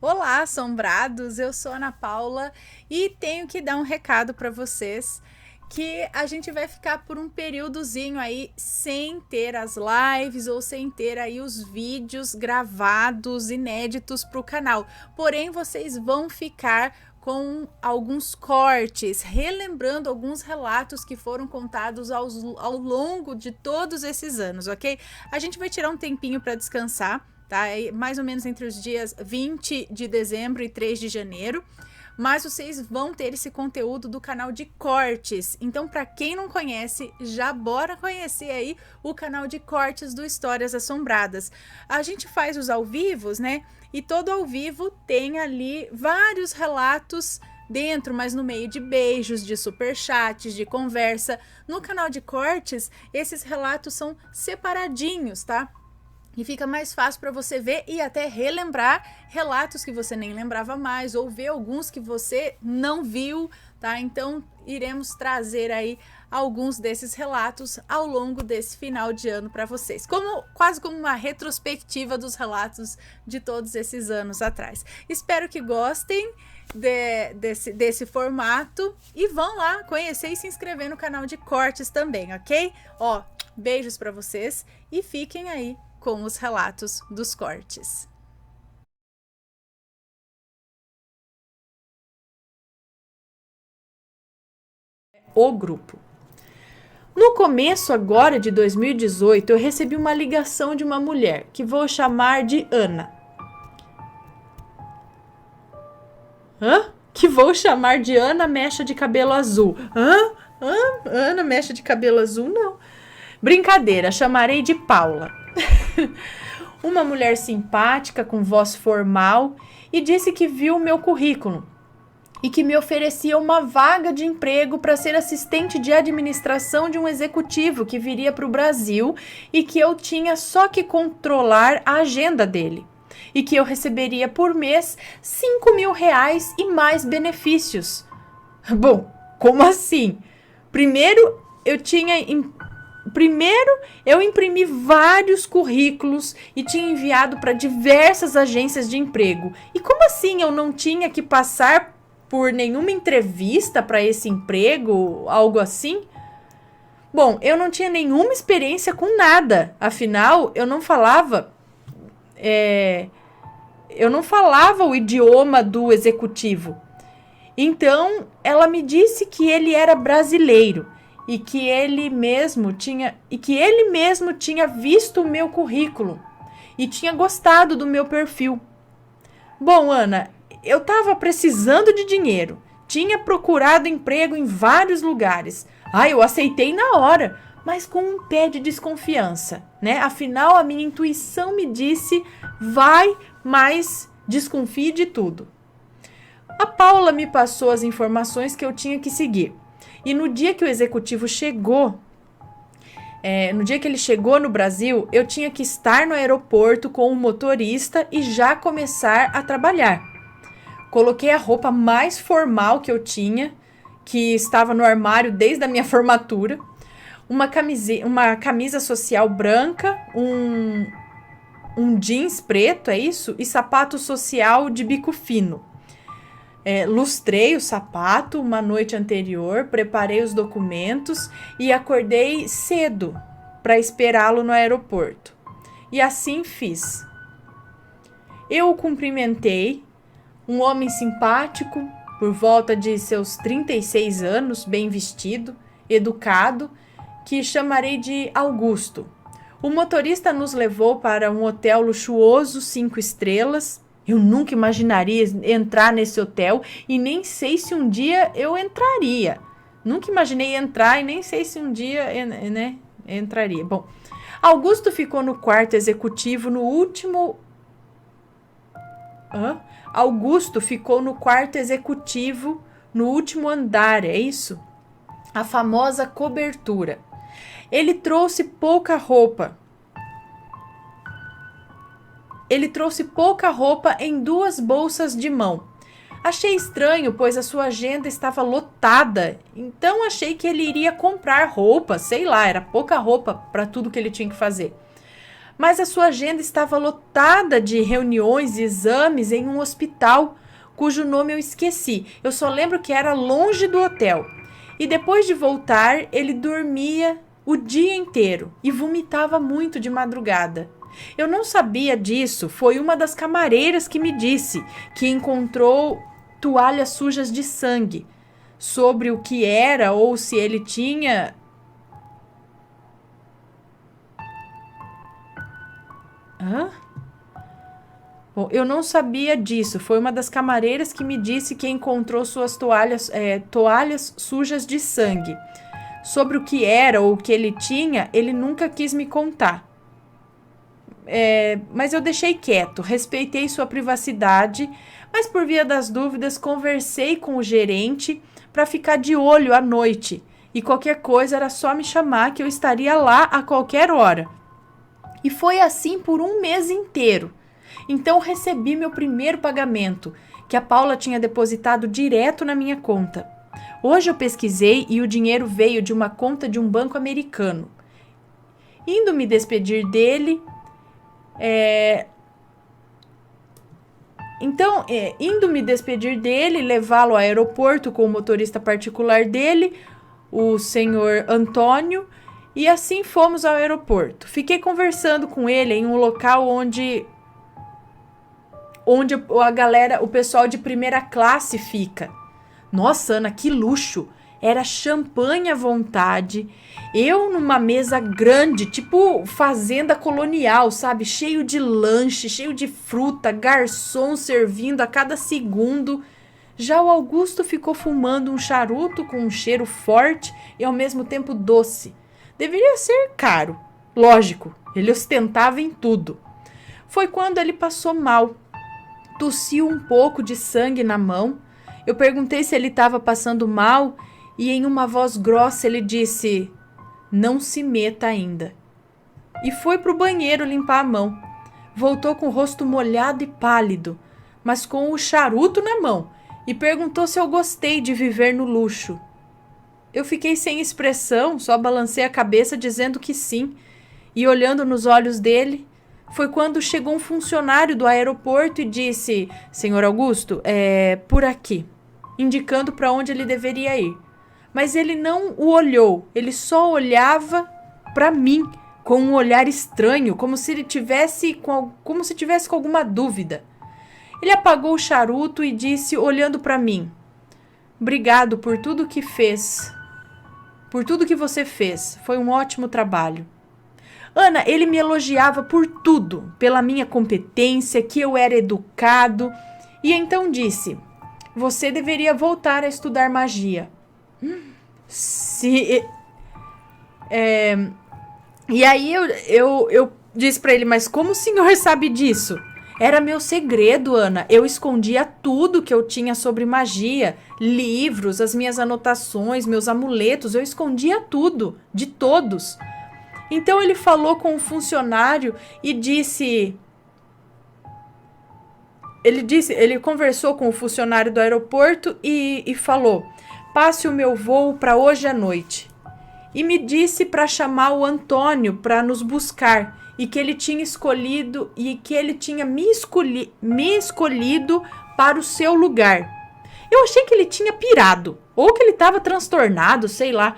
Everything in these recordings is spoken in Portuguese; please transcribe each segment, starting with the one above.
Olá, assombrados! Eu sou Ana Paula e tenho que dar um recado para vocês que a gente vai ficar por um períodozinho aí sem ter as lives ou sem ter aí os vídeos gravados inéditos para o canal. Porém, vocês vão ficar com alguns cortes, relembrando alguns relatos que foram contados ao longo de todos esses anos, ok? A gente vai tirar um tempinho para descansar, tá? Mais ou menos entre os dias 20 de dezembro e 3 de janeiro. Mas vocês vão ter esse conteúdo do canal de cortes. Então, para quem não conhece, já bora conhecer aí o canal de cortes do Histórias Assombradas. A gente faz os ao vivos, né? E todo ao vivo tem ali vários relatos dentro, mas no meio de beijos, de superchats, de conversa. No canal de cortes, esses relatos são separadinhos, tá? E fica mais fácil para você ver e até relembrar relatos que você nem lembrava mais ou ver alguns que você não viu, tá? Então, iremos trazer aí alguns desses relatos ao longo desse final de ano para vocês. Quase como uma retrospectiva dos relatos de todos esses anos atrás. Espero que gostem desse formato e vão lá conhecer e se inscrever no canal de cortes também, ok? Ó, beijos para vocês e fiquem aí com os relatos dos cortes. O grupo. No começo agora de 2018, eu recebi uma ligação de uma mulher, que vou chamar de Ana. Que vou chamar de Ana Mecha de Cabelo Azul. Ana Mecha de Cabelo Azul? Não. Brincadeira, chamarei de Paula. Uma mulher simpática, com voz formal, e disse que viu o meu currículo e que me oferecia uma vaga de emprego para ser assistente de administração de um executivo que viria para o Brasil e que eu tinha só que controlar a agenda dele. E que eu receberia por mês R$ 5.000 e mais benefícios. Bom, como assim? Primeiro, eu imprimi vários currículos e tinha enviado para diversas agências de emprego. E como assim eu não tinha que passar por nenhuma entrevista para esse emprego, algo assim? Bom, eu não tinha nenhuma experiência com nada. Afinal, eu não falava o idioma do executivo. Então, ela me disse que ele era brasileiro e que ele mesmo tinha visto o meu currículo e tinha gostado do meu perfil. Bom, Ana, eu estava precisando de dinheiro, tinha procurado emprego em vários lugares. Eu aceitei na hora, mas com um pé de desconfiança, né? Afinal, a minha intuição me disse, vai, mas desconfie de tudo. A Paula me passou as informações que eu tinha que seguir. E no dia que o executivo chegou, no Brasil, eu tinha que estar no aeroporto com o motorista e já começar a trabalhar. Coloquei a roupa mais formal que eu tinha, que estava no armário desde a minha formatura, uma camisa social branca, um jeans preto, é isso? E sapato social de bico fino. Lustrei o sapato uma noite anterior, preparei os documentos e acordei cedo para esperá-lo no aeroporto. E assim fiz. Eu o cumprimentei, um homem simpático, por volta de seus 36 anos, bem vestido, educado, que chamarei de Augusto. O motorista nos levou para um hotel luxuoso, 5 estrelas. Eu nunca imaginaria entrar nesse hotel e nem sei se um dia eu entraria. Nunca imaginei entrar e nem sei se um dia, entraria. Bom, Augusto ficou no quarto executivo no último... Augusto ficou no quarto executivo no último andar, é isso? A famosa cobertura. Ele trouxe pouca roupa em 2 bolsas de mão. Achei estranho, pois a sua agenda estava lotada, então achei que ele iria comprar roupa, sei lá, era pouca roupa para tudo que ele tinha que fazer. mas a sua agenda estava lotada de reuniões e exames em um hospital, cujo nome eu esqueci. Eu só lembro que era longe do hotel. E depois de voltar, ele dormia o dia inteiro e vomitava muito de madrugada. Eu não sabia disso, foi uma das camareiras que me disse que encontrou toalhas sujas de sangue. Sobre o que era ou se ele tinha... Hã? Bom, eu não sabia disso. Foi uma das camareiras que me disse que encontrou suas toalhas sujas de sangue. Sobre o que era ou o que ele tinha, ele nunca quis me contar. Mas eu deixei quieto, respeitei sua privacidade, mas por via das dúvidas conversei com o gerente para ficar de olho à noite. E qualquer coisa era só me chamar que eu estaria lá a qualquer hora. E foi assim por um mês inteiro. Então recebi meu primeiro pagamento, que a Paula tinha depositado direto na minha conta. Hoje eu pesquisei e o dinheiro veio de uma conta de um banco americano. Indo me despedir dele, levá-lo ao aeroporto com o motorista particular dele, o senhor Antônio, e assim fomos ao aeroporto. Fiquei conversando com ele em um local onde a galera, o pessoal de primeira classe fica. Nossa, Ana, que luxo! Era champanhe à vontade. Eu numa mesa grande, tipo fazenda colonial, sabe? Cheio de lanche, cheio de fruta, garçom servindo a cada segundo. Já o Augusto ficou fumando um charuto com um cheiro forte e ao mesmo tempo doce. Deveria ser caro. Lógico, ele ostentava em tudo. Foi quando ele passou mal. Tossiu um pouco de sangue na mão. Eu perguntei se ele estava passando mal e em uma voz grossa ele disse: "Não se meta ainda." E foi para o banheiro limpar a mão. Voltou com o rosto molhado e pálido, mas com o charuto na mão, e perguntou se eu gostei de viver no luxo. Eu fiquei sem expressão, só balancei a cabeça dizendo que sim, e olhando nos olhos dele, foi quando chegou um funcionário do aeroporto e disse: "Senhor Augusto, por aqui", indicando para onde ele deveria ir. Mas ele não o olhou, ele só olhava para mim com um olhar estranho, como se tivesse com alguma dúvida. Ele apagou o charuto e disse, olhando para mim: "Obrigado por tudo que fez. Por tudo que você fez. Foi um ótimo trabalho." Ana, ele me elogiava por tudo, pela minha competência, que eu era educado, e então disse: "Você deveria voltar a estudar magia." E aí eu disse para ele: "Mas como o senhor sabe disso?" Era meu segredo, Ana. Eu escondia tudo que eu tinha sobre magia, livros, as minhas anotações, meus amuletos, eu escondia tudo, de todos. Então ele falou com o funcionário e disse... Ele conversou com o funcionário do aeroporto e falou: "Passe o meu voo para hoje à noite." E me disse para chamar o Antônio para nos buscar e que ele tinha me escolhido para o seu lugar. Eu achei que ele tinha pirado ou que ele estava transtornado, sei lá.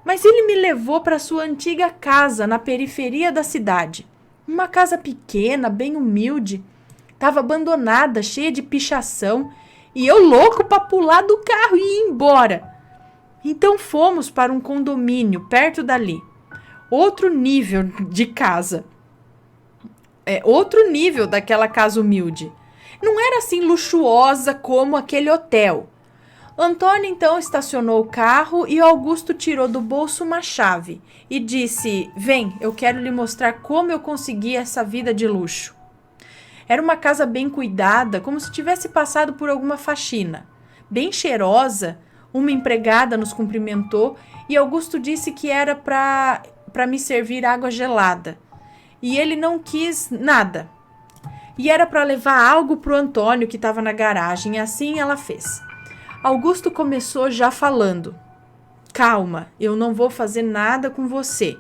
Mas ele me levou para sua antiga casa na periferia da cidade. Uma casa pequena, bem humilde. Estava abandonada, cheia de pichação. E eu louco para pular do carro e ir embora. Então fomos para um condomínio perto dali. Outro nível de casa. Outro nível daquela casa humilde. Não era assim luxuosa como aquele hotel. Antônio então estacionou o carro e Augusto tirou do bolso uma chave e disse: "Vem, eu quero lhe mostrar como eu consegui essa vida de luxo." Era uma casa bem cuidada, como se tivesse passado por alguma faxina. Bem cheirosa, uma empregada nos cumprimentou e Augusto disse que era para me servir água gelada. E ele não quis nada. E era para levar algo para o Antônio que estava na garagem, e assim ela fez. Augusto começou já falando: "Calma, eu não vou fazer nada com você.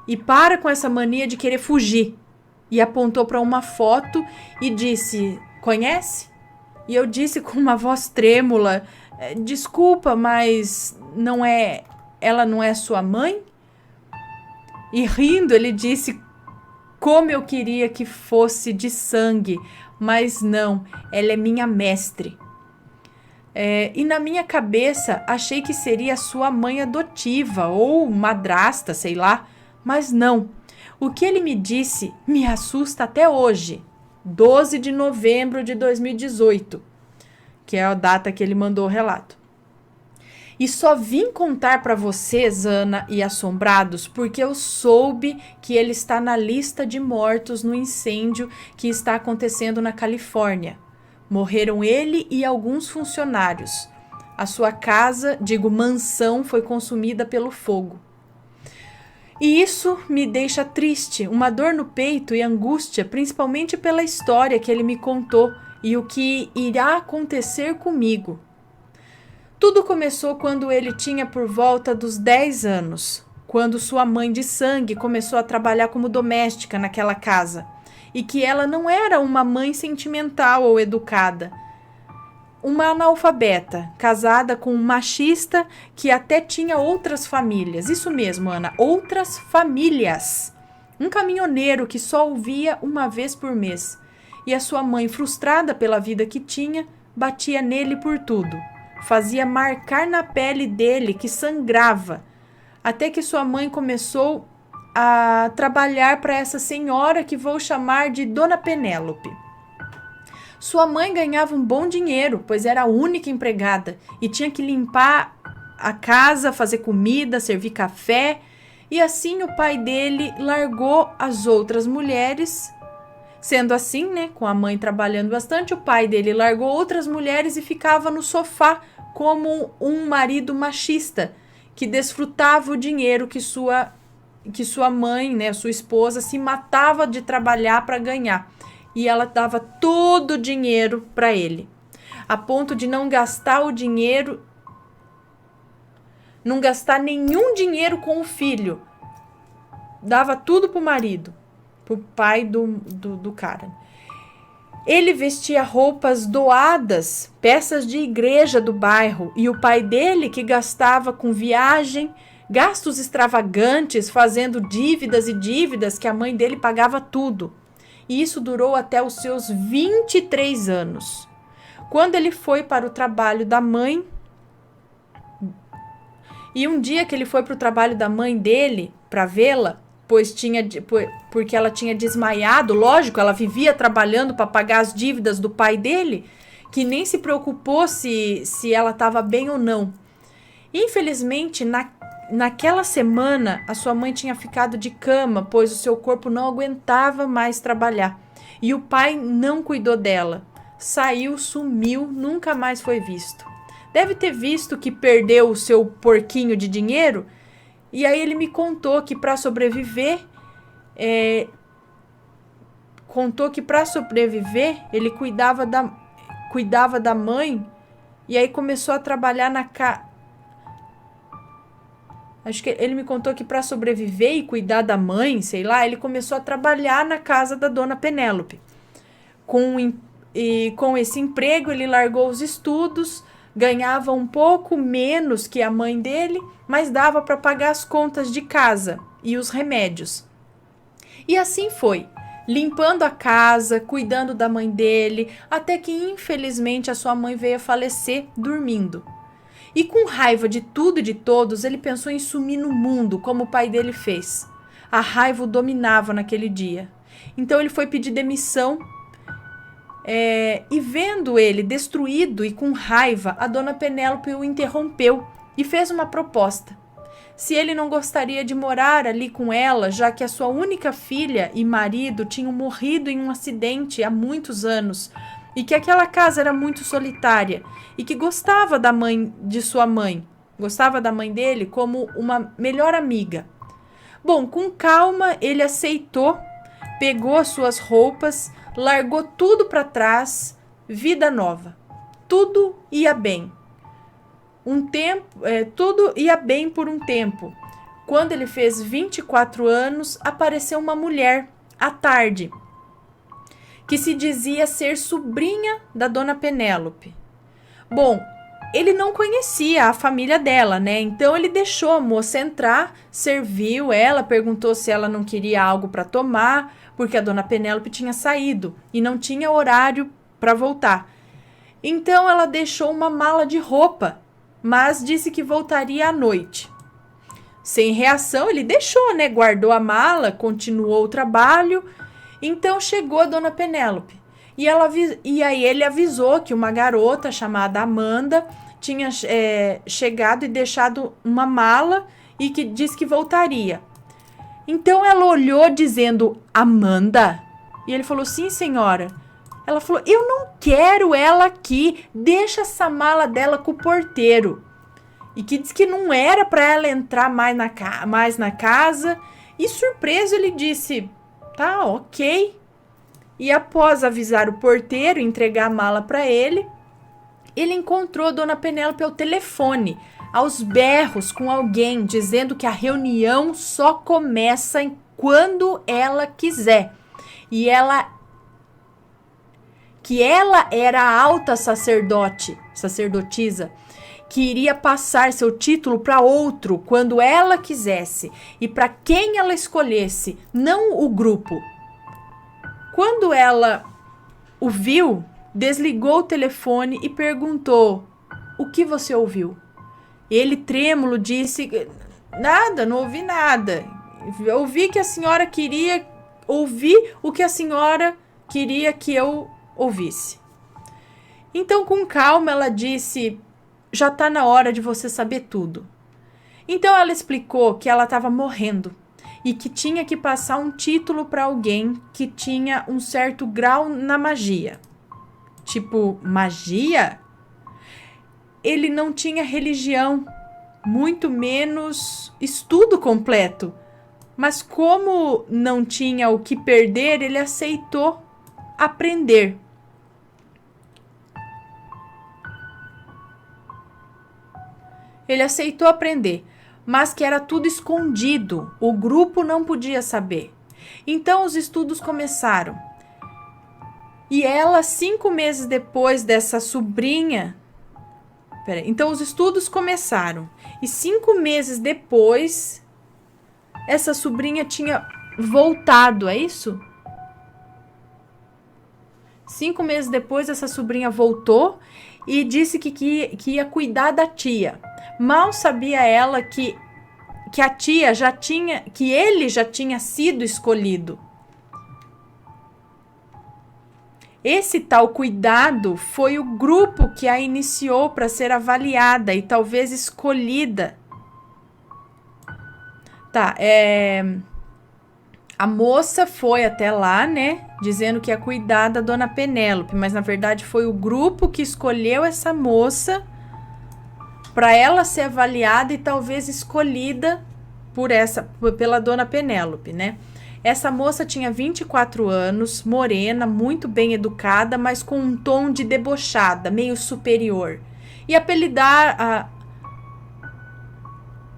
E para com essa mania de querer fugir." e apontou para uma foto e disse: "Conhece?" E eu disse com uma voz trêmula: "Desculpa, mas ela não é sua mãe?" E rindo, ele disse: "Como eu queria que fosse de sangue, mas não, ela é minha mestre." E na minha cabeça, achei que seria sua mãe adotiva ou madrasta, sei lá, mas não. O que ele me disse me assusta até hoje, 12 de novembro de 2018, que é a data que ele mandou o relato. E só vim contar para vocês, Ana e assombrados, porque eu soube que ele está na lista de mortos no incêndio que está acontecendo na Califórnia. Morreram ele e alguns funcionários. A sua casa, digo mansão, foi consumida pelo fogo. E isso me deixa triste, uma dor no peito e angústia, principalmente pela história que ele me contou e o que irá acontecer comigo. Tudo começou quando ele tinha por volta dos 10 anos, quando sua mãe de sangue começou a trabalhar como doméstica naquela casa, e que ela não era uma mãe sentimental ou educada. Uma analfabeta, casada com um machista que até tinha outras famílias. Isso mesmo, Ana, outras famílias. Um caminhoneiro que só o via uma vez por mês. E a sua mãe, frustrada pela vida que tinha, batia nele por tudo. Fazia marcar na pele dele que sangrava. Até que sua mãe começou a trabalhar para essa senhora que vou chamar de Dona Penélope. Sua mãe ganhava um bom dinheiro, pois era a única empregada e tinha que limpar a casa, fazer comida, servir café. E assim o pai dele largou as outras mulheres. Sendo assim, né, com a mãe trabalhando bastante, o pai dele largou outras mulheres e ficava no sofá como um marido machista que desfrutava o dinheiro que sua mãe, né, sua esposa, se matava de trabalhar para ganhar. E ela dava todo o dinheiro para ele, a ponto de não gastar nenhum dinheiro com o filho. Dava tudo pro marido, pro pai do cara. Ele vestia roupas doadas, peças de igreja do bairro, e o pai dele, que gastava com viagem, gastos extravagantes, fazendo dívidas e dívidas, que a mãe dele pagava tudo. E isso durou até os seus 23 anos. Quando ele foi para o trabalho da mãe, e um dia que ele foi para o trabalho da mãe dele, para vê-la, porque ela tinha desmaiado, lógico, ela vivia trabalhando para pagar as dívidas do pai dele, que nem se preocupou se ela estava bem ou não. Infelizmente, naquela semana, a sua mãe tinha ficado de cama, pois o seu corpo não aguentava mais trabalhar. E o pai não cuidou dela. Saiu, sumiu, nunca mais foi visto. Deve ter visto que perdeu o seu porquinho de dinheiro. E aí ele me contou que para sobreviver, ele cuidava da mãe. E aí começou a trabalhar na casa. Acho que ele me contou que para sobreviver e cuidar da mãe, sei lá, ele começou a trabalhar na casa da Dona Penélope. Com esse emprego, ele largou os estudos, ganhava um pouco menos que a mãe dele, mas dava para pagar as contas de casa e os remédios. E assim foi, limpando a casa, cuidando da mãe dele, até que infelizmente a sua mãe veio a falecer dormindo. E com raiva de tudo e de todos, ele pensou em sumir no mundo, como o pai dele fez. A raiva o dominava naquele dia. Então ele foi pedir demissão. E vendo ele destruído e com raiva, a Dona Penélope o interrompeu e fez uma proposta. Se ele não gostaria de morar ali com ela, já que a sua única filha e marido tinham morrido em um acidente há muitos anos, e que aquela casa era muito solitária, e que gostava da mãe de sua mãe, gostava da mãe dele como uma melhor amiga. Bom, com calma ele aceitou, pegou as suas roupas, largou tudo para trás, vida nova. Tudo ia bem. Tudo ia bem por um tempo. Quando ele fez 24 anos, apareceu uma mulher à tarde, que se dizia ser sobrinha da dona Penélope. Bom, ele não conhecia a família dela, né? Então ele deixou a moça entrar, serviu ela, perguntou se ela não queria algo para tomar, porque a dona Penélope tinha saído e não tinha horário para voltar. Então ela deixou uma mala de roupa, mas disse que voltaria à noite. Sem reação, ele deixou, né? Guardou a mala, continuou o trabalho. Então chegou a dona Penélope. E aí ele avisou que uma garota chamada Amanda tinha chegado e deixado uma mala e que disse que voltaria. Então ela olhou dizendo, Amanda? E ele falou, sim, senhora. Ela falou, eu não quero ela aqui, deixa essa mala dela com o porteiro. E que disse que não era para ela entrar mais na casa. E surpreso ele disse, tá, ok. E após avisar o porteiro e entregar a mala para ele, ele encontrou Dona Penélope ao telefone, aos berros com alguém, dizendo que a reunião só começa quando ela quiser. E que ela era a alta sacerdotisa, que iria passar seu título para outro quando ela quisesse e para quem ela escolhesse, não o grupo. Quando ela o viu, desligou o telefone e perguntou, o que você ouviu? Ele, trêmulo, disse, nada, não ouvi nada. Ouvi que a senhora queria, ouvi o que a senhora queria que eu ouvisse. Então, com calma, ela disse, já está na hora de você saber tudo. Então, ela explicou que ela estava morrendo e que tinha que passar um título para alguém que tinha um certo grau na magia. Tipo, magia? Ele não tinha religião, muito menos estudo completo. Mas como não tinha o que perder, ele aceitou aprender. Ele aceitou aprender, mas que era tudo escondido, o grupo não podia saber. Então os estudos começaram. E ela, 5 meses depois dessa sobrinha... Então os estudos começaram. E 5 meses depois, essa sobrinha tinha voltado, é isso? 5 meses depois, essa sobrinha voltou e disse que ia cuidar da tia. Mal sabia ela que a tia já tinha, que ele já tinha sido escolhido. Esse tal cuidado foi o grupo que a iniciou para ser avaliada e talvez escolhida. Tá, a moça foi até lá, né, dizendo que ia cuidar da dona Penélope, mas na verdade foi o grupo que escolheu essa moça para ela ser avaliada e talvez escolhida pela dona Penélope, né? Essa moça tinha 24 anos, morena, muito bem educada, mas com um tom de debochada, meio superior. E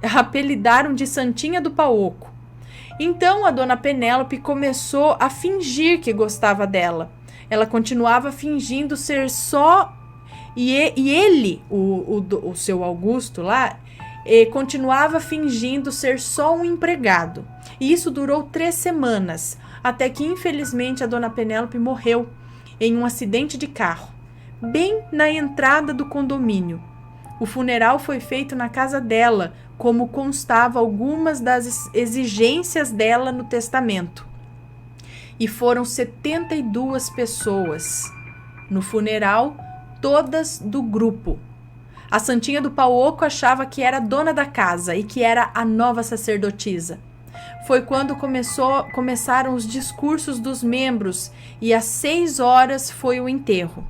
apelidaram de Santinha do Paoco. Então a dona Penélope começou a fingir que gostava dela. Ela continuava fingindo ser só... E ele, o seu Augusto lá, continuava fingindo ser só um empregado. E isso durou 3 semanas, até que infelizmente a dona Penélope morreu em um acidente de carro, bem na entrada do condomínio. O funeral foi feito na casa dela, como constava algumas das exigências dela no testamento. E foram 72 pessoas no funeral, todas do grupo. A Santinha do Paoco achava que era dona da casa e que era a nova sacerdotisa. Foi quando começaram os discursos dos membros e às 6 horas foi o enterro.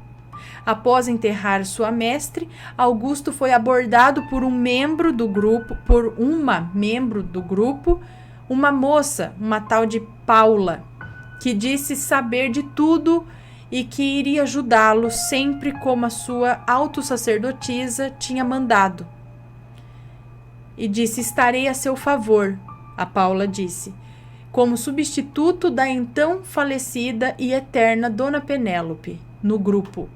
Após enterrar sua mestre, Augusto foi abordado por uma membro do grupo, uma moça, uma tal de Paula, que disse saber de tudo e que iria ajudá-lo sempre como a sua autossacerdotisa tinha mandado. E disse, estarei a seu favor, a Paula disse. como substituto da então falecida e eterna Dona Penélope, no grupo.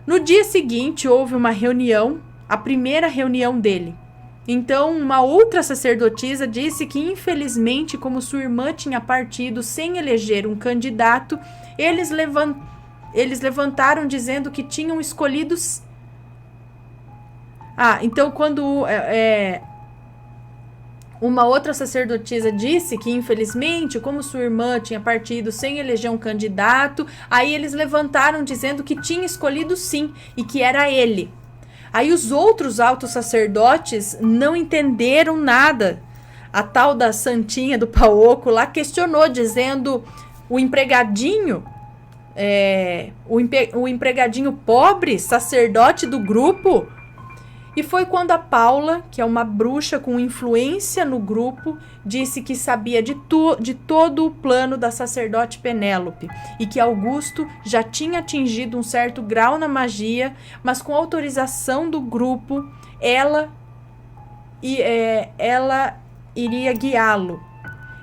No dia seguinte, houve uma reunião, a primeira reunião dele. Então, uma outra sacerdotisa disse que, infelizmente, como sua irmã tinha partido sem eleger um candidato, eles levantaram dizendo que tinham escolhido... então quando uma outra sacerdotisa disse que, infelizmente, como sua irmã tinha partido sem eleger um candidato, aí eles levantaram dizendo que tinha escolhido sim, e que era ele. Aí os outros altos sacerdotes não entenderam nada. A tal da santinha do Paoco lá questionou, dizendo o empregadinho, o empregadinho pobre, sacerdote do grupo. E foi quando a Paula, que é uma bruxa com influência no grupo, disse que sabia de todo o plano da sacerdote Penélope e que Augusto já tinha atingido um certo grau na magia, mas com autorização do grupo, ela iria guiá-lo.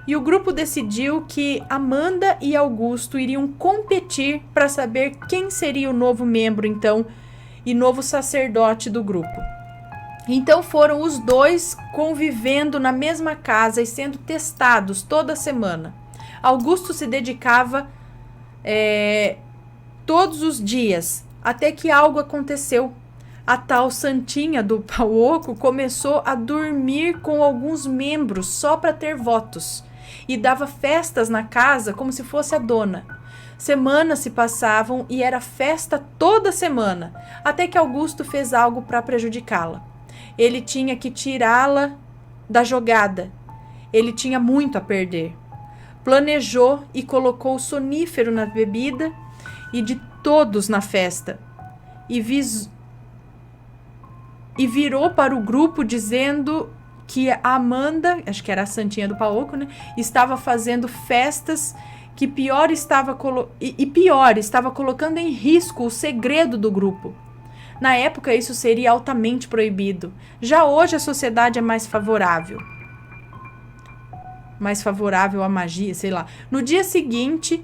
E o grupo decidiu que Amanda e Augusto iriam competir para saber quem seria o novo membro, então, e novo sacerdote do grupo. Então foram os dois convivendo na mesma casa e sendo testados toda semana. Augusto se dedicava todos os dias, até que algo aconteceu. A tal santinha do Paoco começou a dormir com alguns membros só para ter votos e dava festas na casa como se fosse a dona. Semanas se passavam e era festa toda semana, até que Augusto fez algo para prejudicá-la. Ele tinha que tirá-la da jogada. Ele tinha muito a perder. Planejou e colocou sonífero na bebida e de todos na festa. E virou para o grupo dizendo que a Amanda, acho que era a santinha do Paoco, né, estava fazendo festas que estava colocando em risco o segredo do grupo. Na época, isso seria altamente proibido. Já hoje, a sociedade é mais favorável à magia, sei lá. No dia seguinte,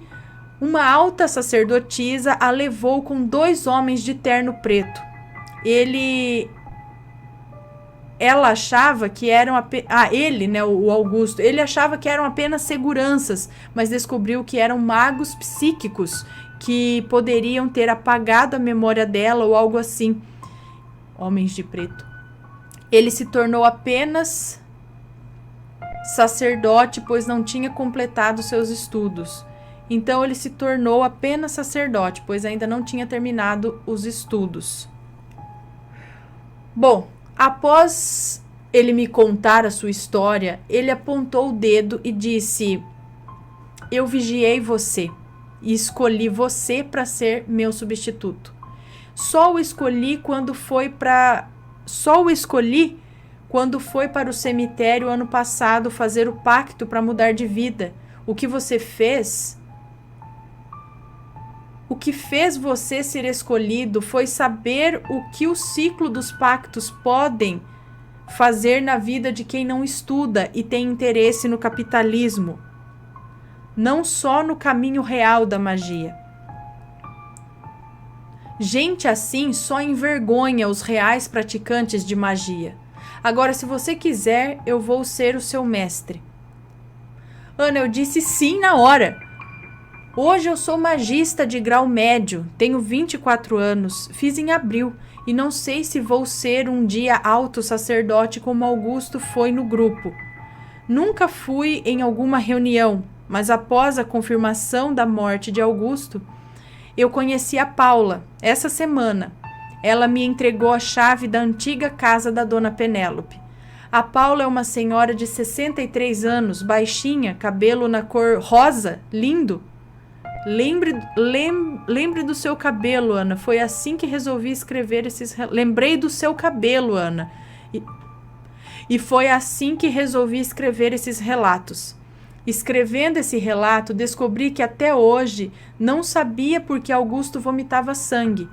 uma alta sacerdotisa a levou com 2 homens de terno preto. Ela achava que eram o Augusto, ele achava que eram apenas seguranças, mas descobriu que eram magos psíquicos que poderiam ter apagado a memória dela ou algo assim. Homens de preto. Ele se tornou apenas sacerdote, pois não tinha completado seus estudos. Então ele se tornou apenas sacerdote, pois ainda não tinha terminado os estudos. Bom, após ele me contar a sua história, ele apontou o dedo e disse: eu vigiei você e escolhi você para ser meu substituto. Só o escolhi quando foi para o cemitério ano passado fazer o pacto para mudar de vida. O que fez você ser escolhido foi saber o que o ciclo dos pactos podem fazer na vida de quem não estuda e tem interesse no capitalismo, não só no caminho real da magia. Gente assim só envergonha os reais praticantes de magia. Agora, se você quiser, eu vou ser o seu mestre. Ana, eu disse sim na hora. Hoje eu sou magista de grau médio, tenho 24 anos, fiz em abril e não sei se vou ser um dia alto sacerdote como Augusto foi no grupo. Nunca fui em alguma reunião, mas após a confirmação da morte de Augusto, eu conheci a Paula essa semana. Ela me entregou a chave da antiga casa da Dona Penélope. A Paula é uma senhora de 63 anos, baixinha, cabelo na cor rosa, lindo. Lembre do seu cabelo, Ana. Foi assim que resolvi escrever esses... Lembrei do seu cabelo, Ana. E foi assim que resolvi escrever esses relatos. Escrevendo esse relato, descobri que até hoje não sabia por que Augusto vomitava sangue.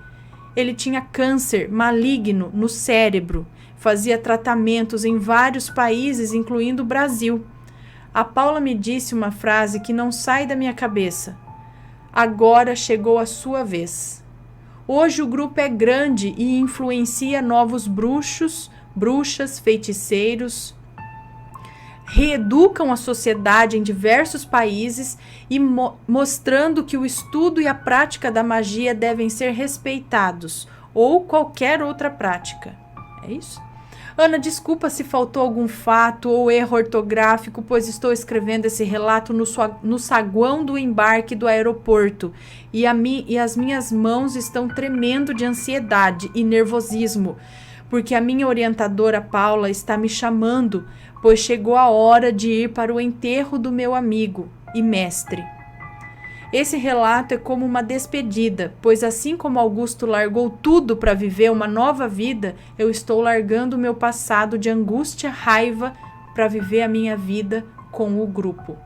Ele tinha câncer maligno no cérebro. Fazia tratamentos em vários países, incluindo o Brasil. A Paula me disse uma frase que não sai da minha cabeça. Agora chegou a sua vez. Hoje o grupo é grande e influencia novos bruxos, bruxas, feiticeiros. Reeducam a sociedade em diversos países e mostrando que o estudo e a prática da magia devem ser respeitados, ou qualquer outra prática. É isso? Ana, desculpa se faltou algum fato ou erro ortográfico, pois estou escrevendo esse relato no saguão do embarque do aeroporto e as minhas mãos estão tremendo de ansiedade e nervosismo, porque a minha orientadora Paula está me chamando, pois chegou a hora de ir para o enterro do meu amigo e mestre. Esse relato é como uma despedida, pois assim como Augusto largou tudo para viver uma nova vida, eu estou largando o meu passado de angústia, raiva, para viver a minha vida com o grupo.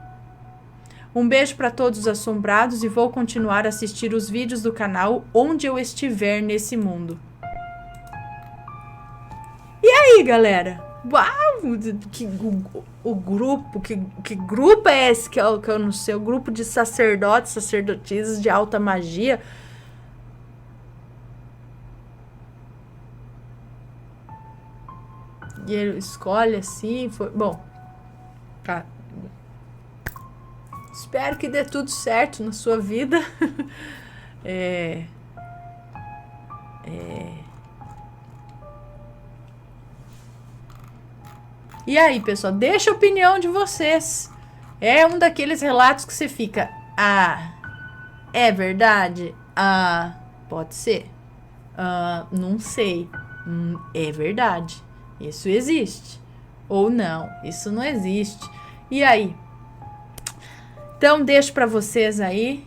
Um beijo para todos os assombrados e vou continuar a assistir os vídeos do canal onde eu estiver nesse mundo. E aí, galera? Uau! Que grupo é esse que eu não sei? O grupo de sacerdotes, sacerdotisas de alta magia. E ele escolhe assim. Bom, tá. Espero que dê tudo certo na sua vida. E aí, pessoal, deixa a opinião de vocês. É um daqueles relatos que você fica, é verdade? Pode ser. Não sei. É verdade. Isso existe. Ou não, isso não existe. E aí? Então, deixo pra vocês aí.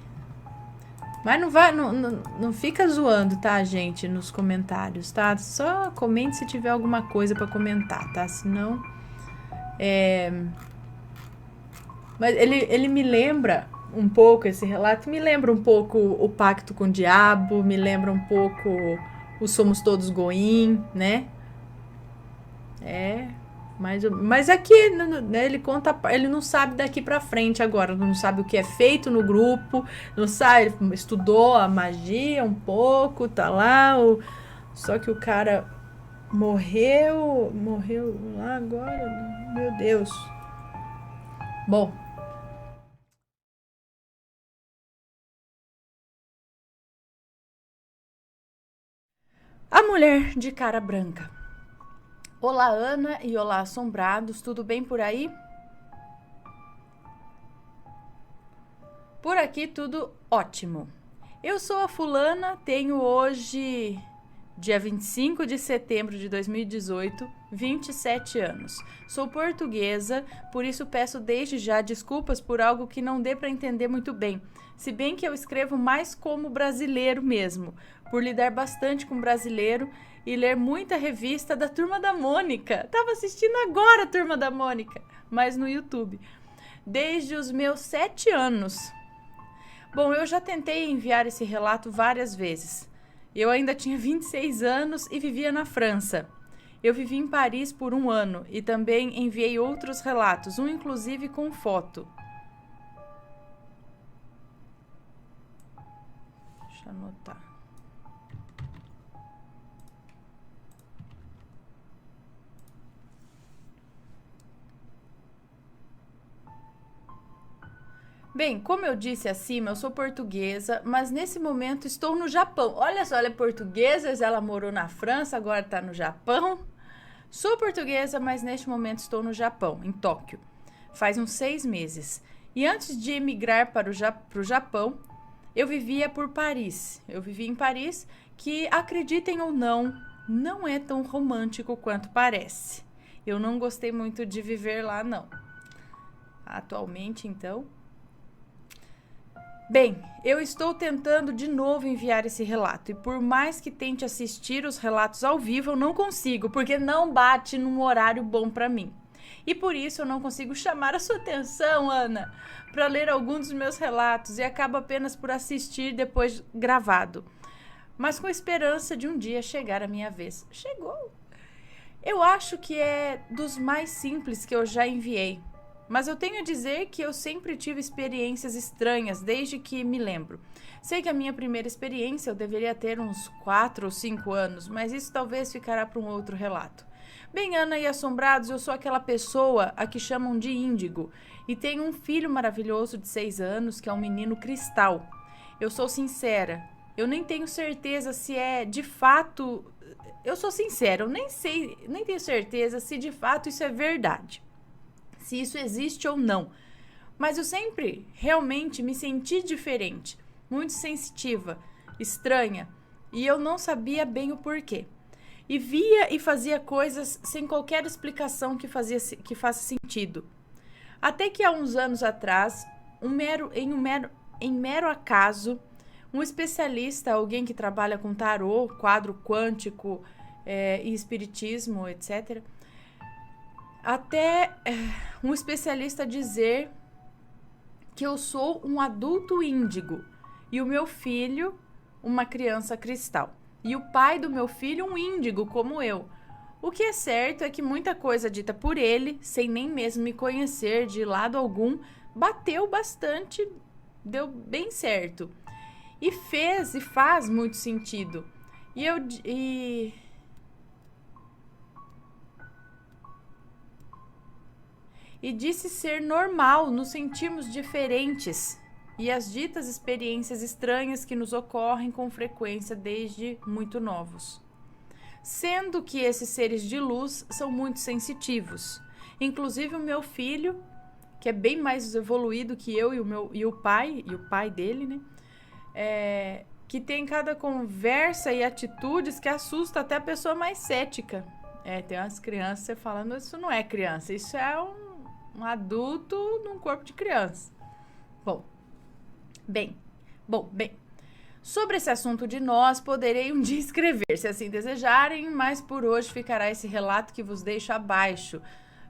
Mas não fica zoando, tá, gente, nos comentários, tá? Só comente se tiver alguma coisa pra comentar, tá? Senão... Mas ele me lembra um pouco, esse relato me lembra um pouco o Pacto com o Diabo, me lembra um pouco o Somos Todos Goim, né? Mas aqui, né, ele conta, ele não sabe daqui pra frente agora, não sabe o que é feito no grupo, não sabe, ele estudou a magia um pouco, tá lá, só que o cara morreu lá agora, meu Deus. Bom. A mulher de cara branca. Olá, Ana, e olá, assombrados, tudo bem por aí? Por aqui tudo ótimo. Eu sou a fulana, tenho hoje, dia 25 de setembro de 2018, 27 anos. Sou portuguesa, por isso peço desde já desculpas por algo que não dê para entender muito bem, se bem que eu escrevo mais como brasileiro mesmo, por lidar bastante com brasileiro e ler muita revista da Turma da Mônica. Tava assistindo agora a Turma da Mônica, mas no YouTube. Desde os meus 7 anos. Bom, eu já tentei enviar esse relato várias vezes. Eu ainda tinha 26 anos e vivia na França. Eu vivi em Paris por 1 ano e também enviei outros relatos, um inclusive com foto. Deixa eu anotar. Bem, como eu disse acima, eu sou portuguesa, mas nesse momento estou no Japão. Olha só, ela é portuguesa, ela morou na França, agora está no Japão. Sou portuguesa, mas neste momento estou no Japão, em Tóquio. Faz uns 6 meses. E antes de emigrar para o Japão, eu vivia por Paris. Eu vivi em Paris, que, acreditem ou não, não é tão romântico quanto parece. Eu não gostei muito de viver lá, não. Atualmente, então... Bem, eu estou tentando de novo enviar esse relato e por mais que tente assistir os relatos ao vivo, eu não consigo, porque não bate num horário bom para mim. E por isso eu não consigo chamar a sua atenção, Ana, para ler algum dos meus relatos e acabo apenas por assistir depois gravado. Mas com esperança de um dia chegar a minha vez. Chegou! Eu acho que é dos mais simples que eu já enviei. mas eu tenho a dizer que eu sempre tive experiências estranhas desde que me lembro. Sei que a minha primeira experiência eu deveria ter uns 4 ou 5 anos, mas isso talvez ficará para um outro relato. Bem, Ana e Assombrados, eu sou aquela pessoa a que chamam de índigo e tenho um filho maravilhoso de 6 anos que é um menino cristal. Eu sou sincera, eu nem tenho certeza se é de fato... Eu sou sincera, eu nem tenho certeza se de fato isso é verdade. Se isso existe ou não. Mas eu sempre realmente me senti diferente, muito sensitiva, estranha, e eu não sabia bem o porquê. E via e fazia coisas sem qualquer explicação que faça sentido. Até que há uns anos atrás, em mero acaso, um especialista, alguém que trabalha com tarô, quadro quântico e espiritismo, etc., até um especialista dizer que eu sou um adulto índigo e o meu filho uma criança cristal e o pai do meu filho um índigo como eu. O que é certo é que muita coisa dita por ele, sem nem mesmo me conhecer de lado algum, bateu bastante, deu bem certo. E fez e faz muito sentido. E disse ser normal nos sentirmos diferentes e as ditas experiências estranhas que nos ocorrem com frequência desde muito novos. Sendo que esses seres de luz são muito sensitivos. Inclusive o meu filho, que é bem mais evoluído que eu e o pai dele, né? Que tem cada conversa e atitudes que assusta até a pessoa mais cética. Tem umas crianças, você falando, isso não é criança, isso é um adulto num corpo de criança. Bem. Sobre esse assunto de nós, poderei um dia escrever, se assim desejarem, mas por hoje ficará esse relato que vos deixo abaixo.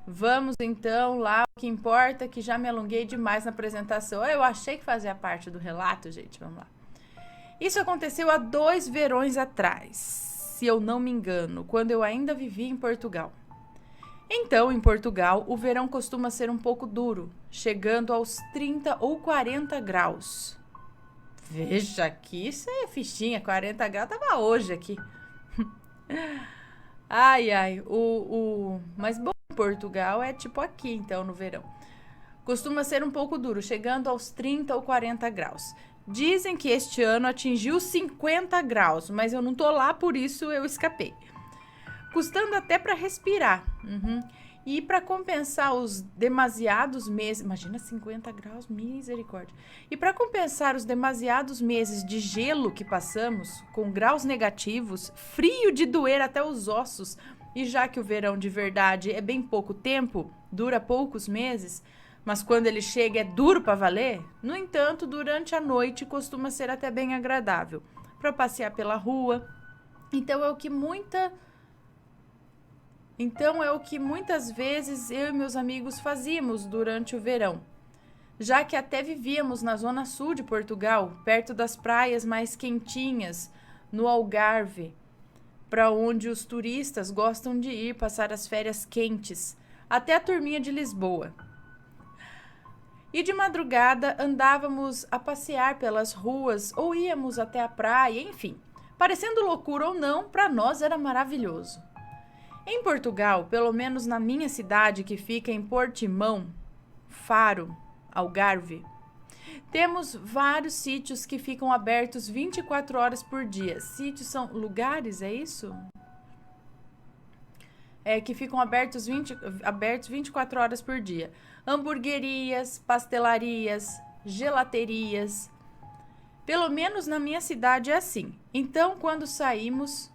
Vamos então lá, o que importa, que já me alonguei demais na apresentação. Eu achei que fazia parte do relato, gente, vamos lá. Isso aconteceu há 2 verões atrás, se eu não me engano, quando eu ainda vivia em Portugal. Então, em Portugal, o verão costuma ser um pouco duro, chegando aos 30 ou 40 graus. Veja aqui, isso é fichinha, 40 graus, tava hoje aqui. Mas bom, Portugal é tipo aqui, então, no verão. Costuma ser um pouco duro, chegando aos 30 ou 40 graus. Dizem que este ano atingiu 50 graus, mas eu não tô lá, por isso eu escapei. Custando até para respirar. E para compensar os demasiados meses... Imagina 50 graus, misericórdia. E para compensar os demasiados meses de gelo que passamos, com graus negativos, frio de doer até os ossos, e já que o verão de verdade é bem pouco tempo, dura poucos meses, mas quando ele chega é duro para valer, no entanto, durante a noite costuma ser até bem agradável, para passear pela rua. Então é o que muitas vezes eu e meus amigos fazíamos durante o verão, já que até vivíamos na zona sul de Portugal, perto das praias mais quentinhas, no Algarve, para onde os turistas gostam de ir passar as férias quentes, até a turminha de Lisboa. E de madrugada andávamos a passear pelas ruas ou íamos até a praia, enfim. Parecendo loucura ou não, para nós era maravilhoso. Em Portugal, pelo menos na minha cidade, que fica em Portimão, Faro, Algarve, temos vários sítios que ficam abertos 24 horas por dia. Sítios são lugares, é isso? Que ficam abertos 24 horas por dia. Hamburguerias, pastelarias, gelaterias. Pelo menos na minha cidade é assim. Então, quando saímos,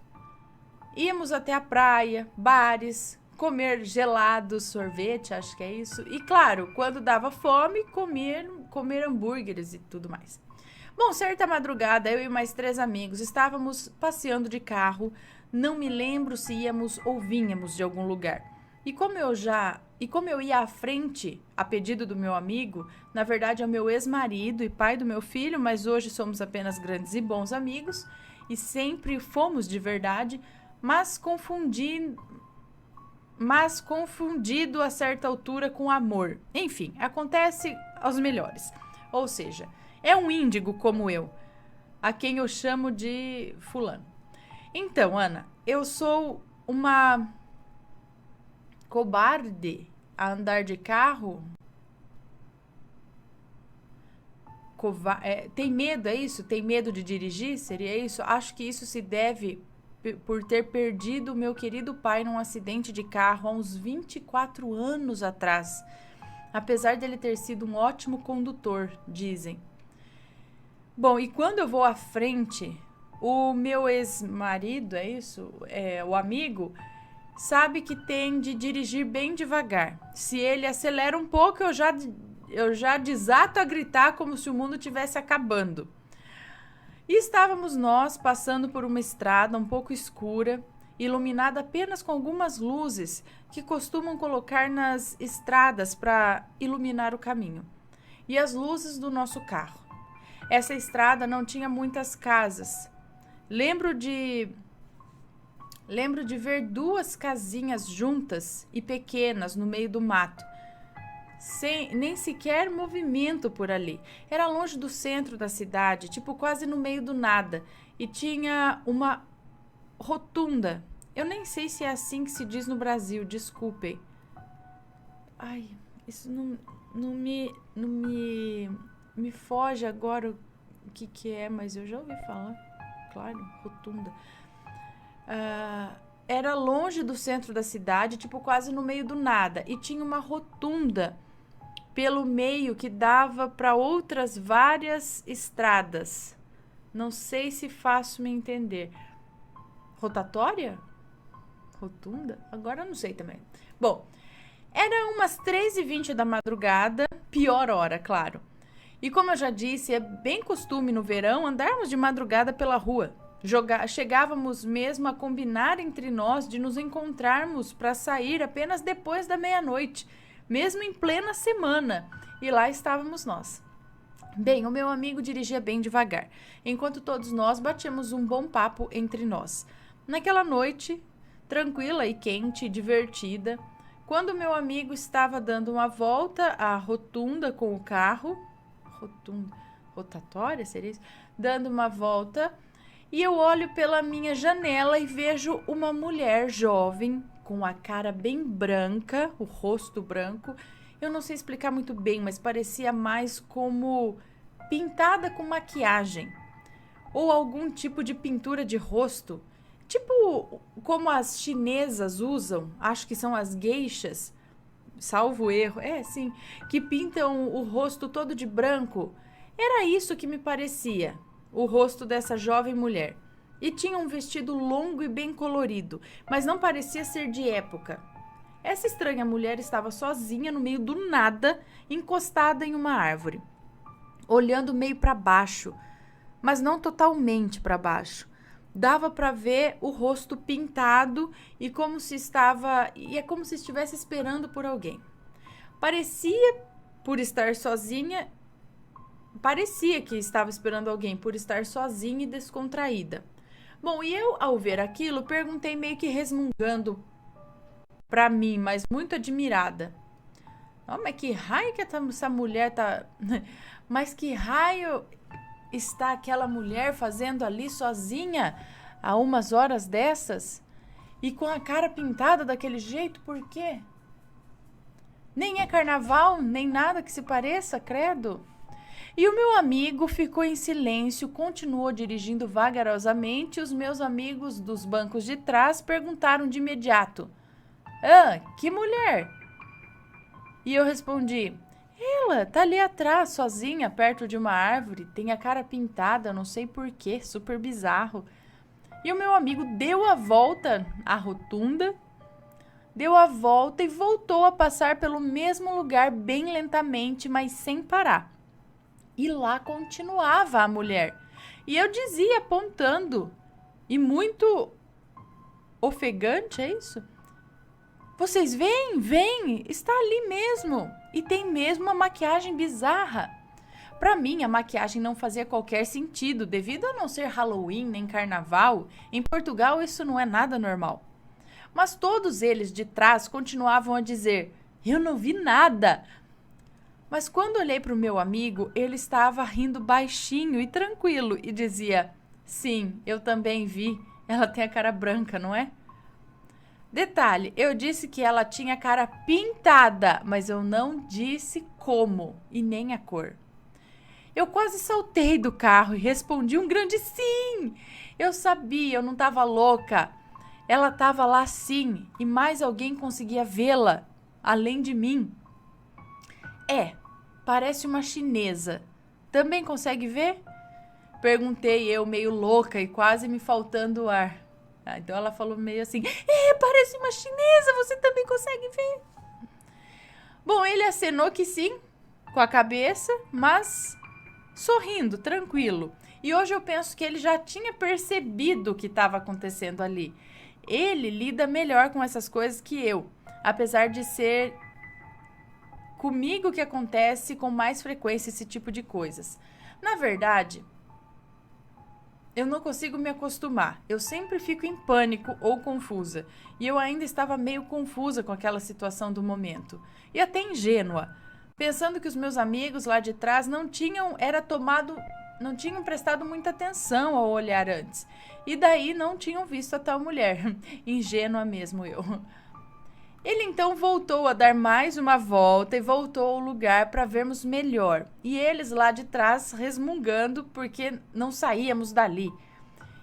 íamos até a praia, bares, comer gelados, sorvete, acho que é isso. E claro, quando dava fome, comer hambúrgueres e tudo mais. Bom, certa madrugada, eu e mais 3 amigos estávamos passeando de carro. Não me lembro se íamos ou vínhamos de algum lugar. E como eu ia à frente, a pedido do meu amigo, na verdade é o meu ex-marido e pai do meu filho, mas hoje somos apenas grandes e bons amigos, e sempre fomos de verdade, mas mas confundido a certa altura com amor. Enfim, acontece aos melhores. Ou seja, é um índigo como eu, a quem eu chamo de fulano. Então, Ana, eu sou uma cobarde a andar de carro? Tem medo, é isso? Tem medo de dirigir? Seria isso? Acho que isso se deve por ter perdido o meu querido pai num acidente de carro há uns 24 anos atrás. Apesar dele ter sido um ótimo condutor, dizem. Bom, e quando eu vou à frente, o meu ex-marido, é isso? O amigo, sabe que tem de dirigir bem devagar. Se ele acelera um pouco, eu já desato a gritar como se o mundo estivesse acabando. E estávamos nós passando por uma estrada um pouco escura, iluminada apenas com algumas luzes que costumam colocar nas estradas para iluminar o caminho. E as luzes do nosso carro. Essa estrada não tinha muitas casas. Lembro de ver duas casinhas juntas e pequenas no meio do mato. Sem nem sequer movimento por ali. Era longe do centro da cidade, tipo quase no meio do nada. E tinha uma rotunda. Eu nem sei se é assim que se diz no Brasil, desculpem. Ai, isso não me foge agora o que é, mas eu já ouvi falar. Claro, rotunda. Era longe do centro da cidade, tipo quase no meio do nada. E tinha uma rotunda pelo meio que dava para outras várias estradas. Não sei se faço me entender. Rotatória? Rotunda? Agora eu não sei também. Bom, era umas 3h20 da madrugada, pior hora, claro. E como eu já disse, é bem costume no verão andarmos de madrugada pela rua. Chegávamos mesmo a combinar entre nós de nos encontrarmos para sair apenas depois da meia-noite, mesmo em plena semana, e lá estávamos nós. Bem, o meu amigo dirigia bem devagar, enquanto todos nós batíamos um bom papo entre nós. Naquela noite, tranquila e quente, divertida, quando meu amigo estava dando uma volta à rotunda com o carro, rotatória, seria isso? Dando uma volta, e eu olho pela minha janela e vejo uma mulher jovem, com a cara bem branca, o rosto branco. Eu não sei explicar muito bem, mas parecia mais como pintada com maquiagem. Ou algum tipo de pintura de rosto. Tipo como as chinesas usam, acho que são as geishas, salvo erro, sim, que pintam o rosto todo de branco. Era isso que me parecia, o rosto dessa jovem mulher. E tinha um vestido longo e bem colorido, mas não parecia ser de época. Essa estranha mulher estava sozinha no meio do nada, encostada em uma árvore, olhando meio para baixo, mas não totalmente para baixo. Dava para ver o rosto pintado e é como se estivesse esperando por alguém. Parecia que estava esperando alguém por estar sozinha e descontraída. Bom, e eu, ao ver aquilo, perguntei meio que resmungando para mim, mas muito admirada. Oh, mas que raio que essa mulher tá... Mas que raio está aquela mulher fazendo ali sozinha a umas horas dessas? E com a cara pintada daquele jeito, por quê? Nem é carnaval, nem nada que se pareça, credo. E o meu amigo ficou em silêncio, continuou dirigindo vagarosamente e os meus amigos dos bancos de trás perguntaram de imediato: que mulher? E eu respondi: ela tá ali atrás, sozinha, perto de uma árvore, tem a cara pintada, não sei porquê, super bizarro. E o meu amigo deu a volta à rotunda, deu a volta e voltou a passar pelo mesmo lugar bem lentamente, mas sem parar. E lá continuava a mulher. E eu dizia, apontando, e muito ofegante, é isso? Vocês veem, está ali mesmo. E tem mesmo uma maquiagem bizarra. Para mim, a maquiagem não fazia qualquer sentido, devido a não ser Halloween nem Carnaval. Em Portugal, isso não é nada normal. Mas todos eles de trás continuavam a dizer: eu não vi nada. Mas quando olhei para o meu amigo, ele estava rindo baixinho e tranquilo e dizia: sim, eu também vi. Ela tem a cara branca, não é? Detalhe, eu disse que ela tinha a cara pintada, mas eu não disse como e nem a cor. Eu quase saltei do carro e respondi um grande sim. Eu sabia, eu não estava louca. Ela estava lá sim, e mais alguém conseguia vê-la, além de mim. Parece uma chinesa. Também consegue ver? Perguntei eu, meio louca e quase me faltando o ar. Então ela falou meio assim: parece uma chinesa, você também consegue ver? Bom, ele acenou que sim, com a cabeça, mas sorrindo, tranquilo. E hoje eu penso que ele já tinha percebido o que estava acontecendo ali. Ele lida melhor com essas coisas que eu, apesar de ser comigo que acontece com mais frequência esse tipo de coisas. Na verdade, eu não consigo me acostumar. Eu sempre fico em pânico ou confusa. E eu ainda estava meio confusa com aquela situação do momento. E até ingênua, pensando que os meus amigos lá de trás não tinham prestado muita atenção ao olhar antes. E daí não tinham visto a tal mulher. Ingênua mesmo eu. Ele então voltou a dar mais uma volta e voltou ao lugar para vermos melhor. E eles lá de trás resmungando porque não saíamos dali.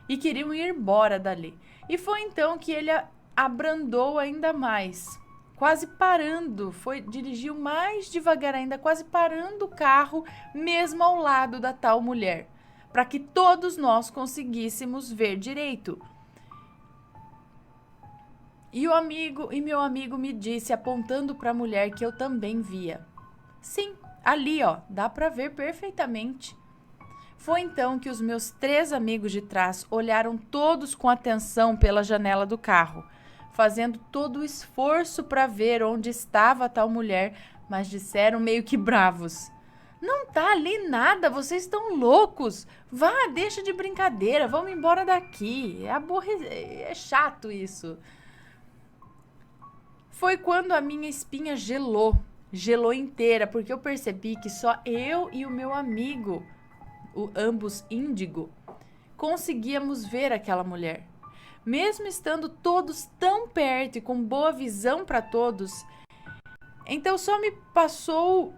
E queriam ir embora dali. E foi então que ele abrandou ainda mais. Quase parando, dirigiu mais devagar ainda, quase parando o carro, mesmo ao lado da tal mulher, para que todos nós conseguíssemos ver direito. E meu amigo me disse, apontando para a mulher, que eu também via. Sim, ali, ó, dá para ver perfeitamente. Foi então que os meus 3 amigos de trás olharam todos com atenção pela janela do carro, fazendo todo o esforço para ver onde estava a tal mulher, mas disseram meio que bravos: não tá ali nada, vocês estão loucos. Vá, deixa de brincadeira, vamos embora daqui. É chato isso. Foi quando a minha espinha gelou inteira, porque eu percebi que só eu e o meu amigo, ambos índigo, conseguíamos ver aquela mulher. Mesmo estando todos tão perto e com boa visão para todos, então só me passou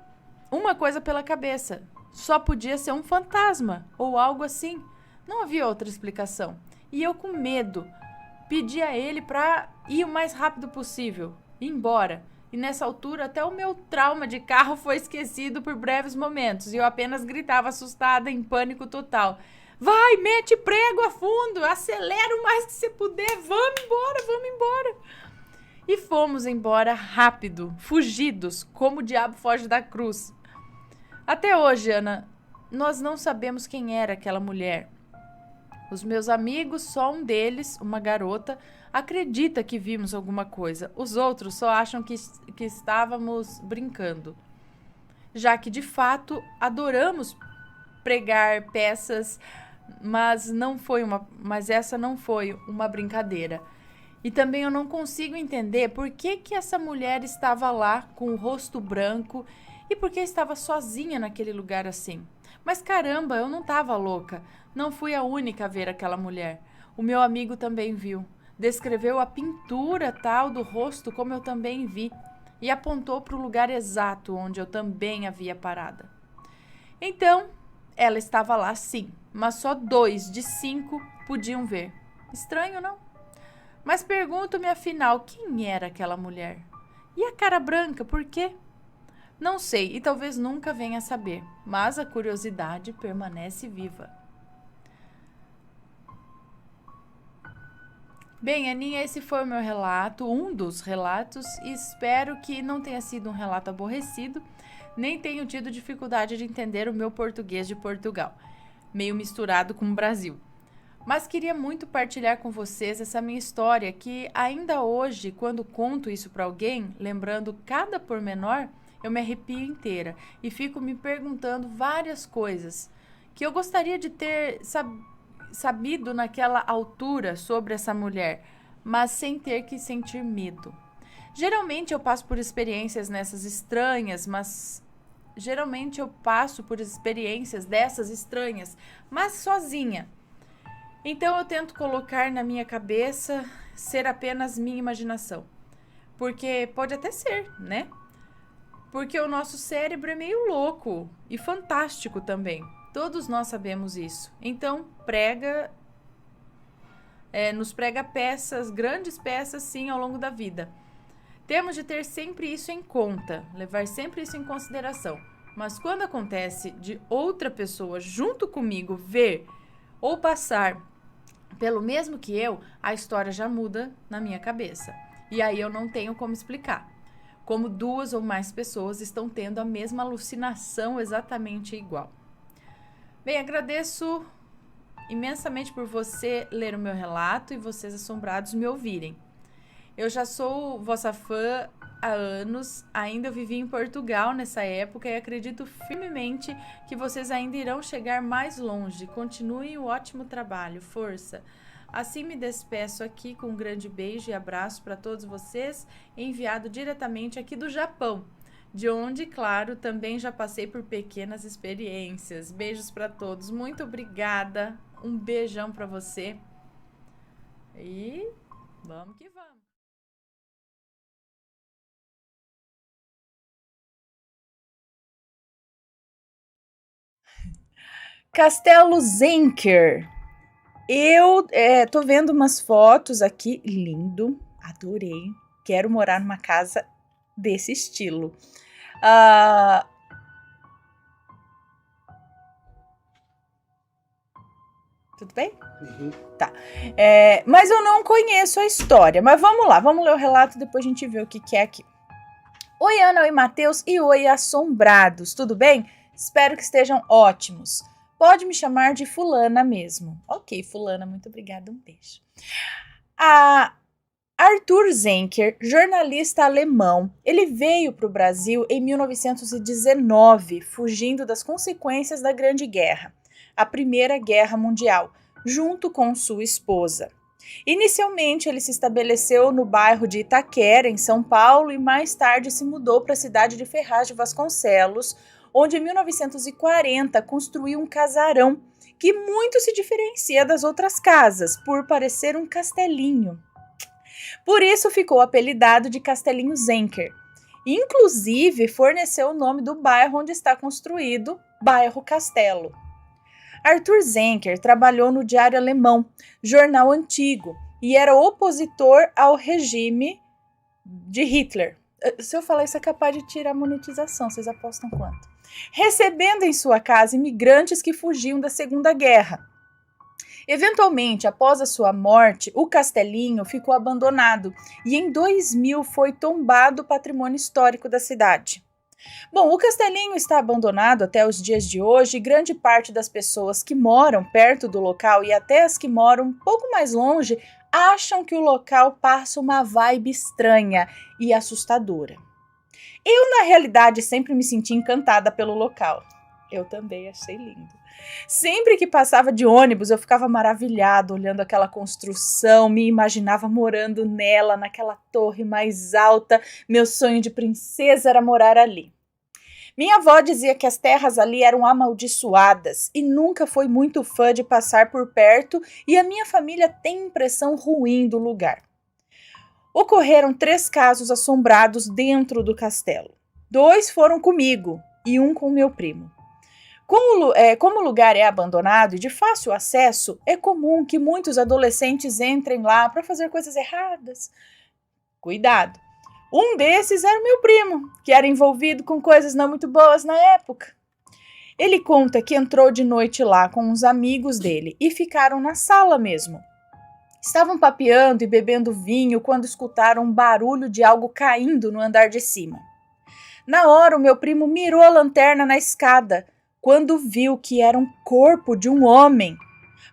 uma coisa pela cabeça. Só podia ser um fantasma ou algo assim. Não havia outra explicação. E eu, com medo, pedi a ele para ir o mais rápido possível, ir embora. E nessa altura até o meu trauma de carro foi esquecido por breves momentos. E eu apenas gritava assustada, em pânico total: vai, mete prego a fundo, acelera o mais que você puder, vamos embora. E fomos embora rápido, fugidos, como o diabo foge da cruz. Até hoje, Ana, nós não sabemos quem era aquela mulher. Os meus amigos, só um deles, uma garota, acredita que vimos alguma coisa. Os outros só acham que estávamos brincando. Já que, de fato, adoramos pregar peças, mas essa não foi uma brincadeira. E também eu não consigo entender por que essa mulher estava lá com o rosto branco e por que estava sozinha naquele lugar assim. Mas caramba, eu não estava louca. Não fui a única a ver aquela mulher. O meu amigo também viu. Descreveu a pintura tal do rosto como eu também vi e apontou para o lugar exato onde eu também havia parada. Então, ela estava lá sim, mas só 2 de 5 podiam ver. Estranho, não? Mas pergunto-me afinal, quem era aquela mulher? E a cara branca, por quê? Não sei e talvez nunca venha a saber, mas a curiosidade permanece viva. Bem, Aninha, esse foi o meu relato, um dos relatos, e espero que não tenha sido um relato aborrecido, nem tenham tido dificuldade de entender o meu português de Portugal, meio misturado com o Brasil. Mas queria muito partilhar com vocês essa minha história, que ainda hoje, quando conto isso para alguém, lembrando cada pormenor, eu me arrepio inteira e fico me perguntando várias coisas que eu gostaria de ter sabido naquela altura sobre essa mulher, mas sem ter que sentir medo. Geralmente eu passo por experiências dessas estranhas, mas sozinha. Então eu tento colocar na minha cabeça ser apenas minha imaginação. Porque pode até ser, né? Porque o nosso cérebro é meio louco e fantástico também. Todos nós sabemos isso. Então, nos prega peças, grandes peças, sim, ao longo da vida. Temos de ter sempre isso em conta, levar sempre isso em consideração. Mas quando acontece de outra pessoa junto comigo ver ou passar pelo mesmo que eu, a história já muda na minha cabeça. E aí eu não tenho como explicar. Como 2 ou mais pessoas estão tendo a mesma alucinação exatamente igual. Bem, agradeço imensamente por você ler o meu relato e vocês assombrados me ouvirem. Eu já sou vossa fã há anos, ainda vivi em Portugal nessa época e acredito firmemente que vocês ainda irão chegar mais longe. Continuem o ótimo trabalho, força! Assim me despeço aqui com um grande beijo e abraço para todos vocês, enviado diretamente aqui do Japão, de onde, claro, também já passei por pequenas experiências. Beijos para todos, muito obrigada, um beijão para você e vamos que vamos. Castelo Zenker. Eu tô vendo umas fotos aqui, lindo, adorei. Quero morar numa casa desse estilo. Tudo bem? Uhum. Tá. Mas eu não conheço a história. Mas vamos lá, vamos ler o relato, depois a gente vê o que é aqui. Oi, Ana, oi, Matheus e oi, assombrados. Tudo bem? Espero que estejam ótimos. Pode me chamar de fulana mesmo. Ok, fulana, muito obrigada, um beijo. Arthur Zenker, jornalista alemão, ele veio para o Brasil em 1919, fugindo das consequências da Grande Guerra, a Primeira Guerra Mundial, junto com sua esposa. Inicialmente, ele se estabeleceu no bairro de Itaquera, em São Paulo, e mais tarde se mudou para a cidade de Ferraz de Vasconcelos, onde em 1940 construiu um casarão que muito se diferencia das outras casas, por parecer um castelinho. Por isso ficou apelidado de Castelinho Zenker. Inclusive, forneceu o nome do bairro onde está construído, Bairro Castelo. Arthur Zenker trabalhou no Diário Alemão, jornal antigo, e era opositor ao regime de Hitler. Se eu falar isso é capaz de tirar a monetização, vocês apostam quanto? Recebendo em sua casa imigrantes que fugiam da Segunda Guerra. Eventualmente, após a sua morte, o castelinho ficou abandonado e em 2000 foi tombado o patrimônio histórico da cidade. Bom, o castelinho está abandonado até os dias de hoje e grande parte das pessoas que moram perto do local e até as que moram um pouco mais longe acham que o local passa uma vibe estranha e assustadora. Eu, na realidade, sempre me senti encantada pelo local. Eu também achei lindo. Sempre que passava de ônibus, eu ficava maravilhada olhando aquela construção, me imaginava morando nela, naquela torre mais alta. Meu sonho de princesa era morar ali. Minha avó dizia que as terras ali eram amaldiçoadas e nunca foi muito fã de passar por perto, e a minha família tem impressão ruim do lugar. Ocorreram 3 casos assombrados dentro do castelo. 2 foram comigo e 1 com meu primo. Como o lugar é abandonado e de fácil acesso, é comum que muitos adolescentes entrem lá para fazer coisas erradas. Cuidado! Um desses era o meu primo, que era envolvido com coisas não muito boas na época. Ele conta que entrou de noite lá com uns amigos dele e ficaram na sala mesmo. Estavam papeando e bebendo vinho quando escutaram um barulho de algo caindo no andar de cima. Na hora, o meu primo mirou a lanterna na escada, quando viu que era um corpo de um homem.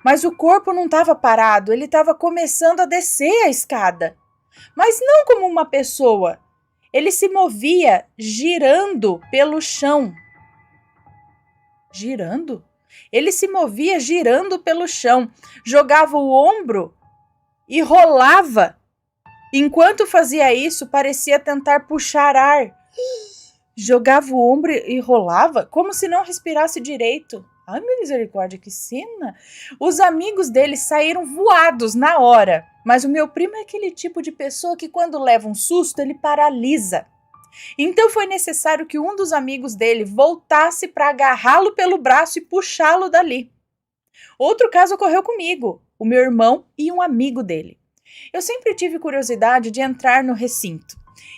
Mas o corpo não estava parado, ele estava começando a descer a escada. Mas não como uma pessoa. Ele se movia girando pelo chão. Girando? Ele se movia girando pelo chão, jogava o ombro e rolava Enquanto fazia isso, parecia tentar puxar ar. Jogava o ombro e rolava, como se não respirasse direito. Ai, misericórdia, que cena! Os amigos dele saíram voados na hora, mas o meu primo é aquele tipo de pessoa que quando leva um susto, ele paralisa. Então foi necessário que um dos amigos dele voltasse para agarrá-lo pelo braço e puxá-lo dali. Outro caso ocorreu comigo, o meu irmão e um amigo dele. Eu sempre tive curiosidade de entrar no recinto,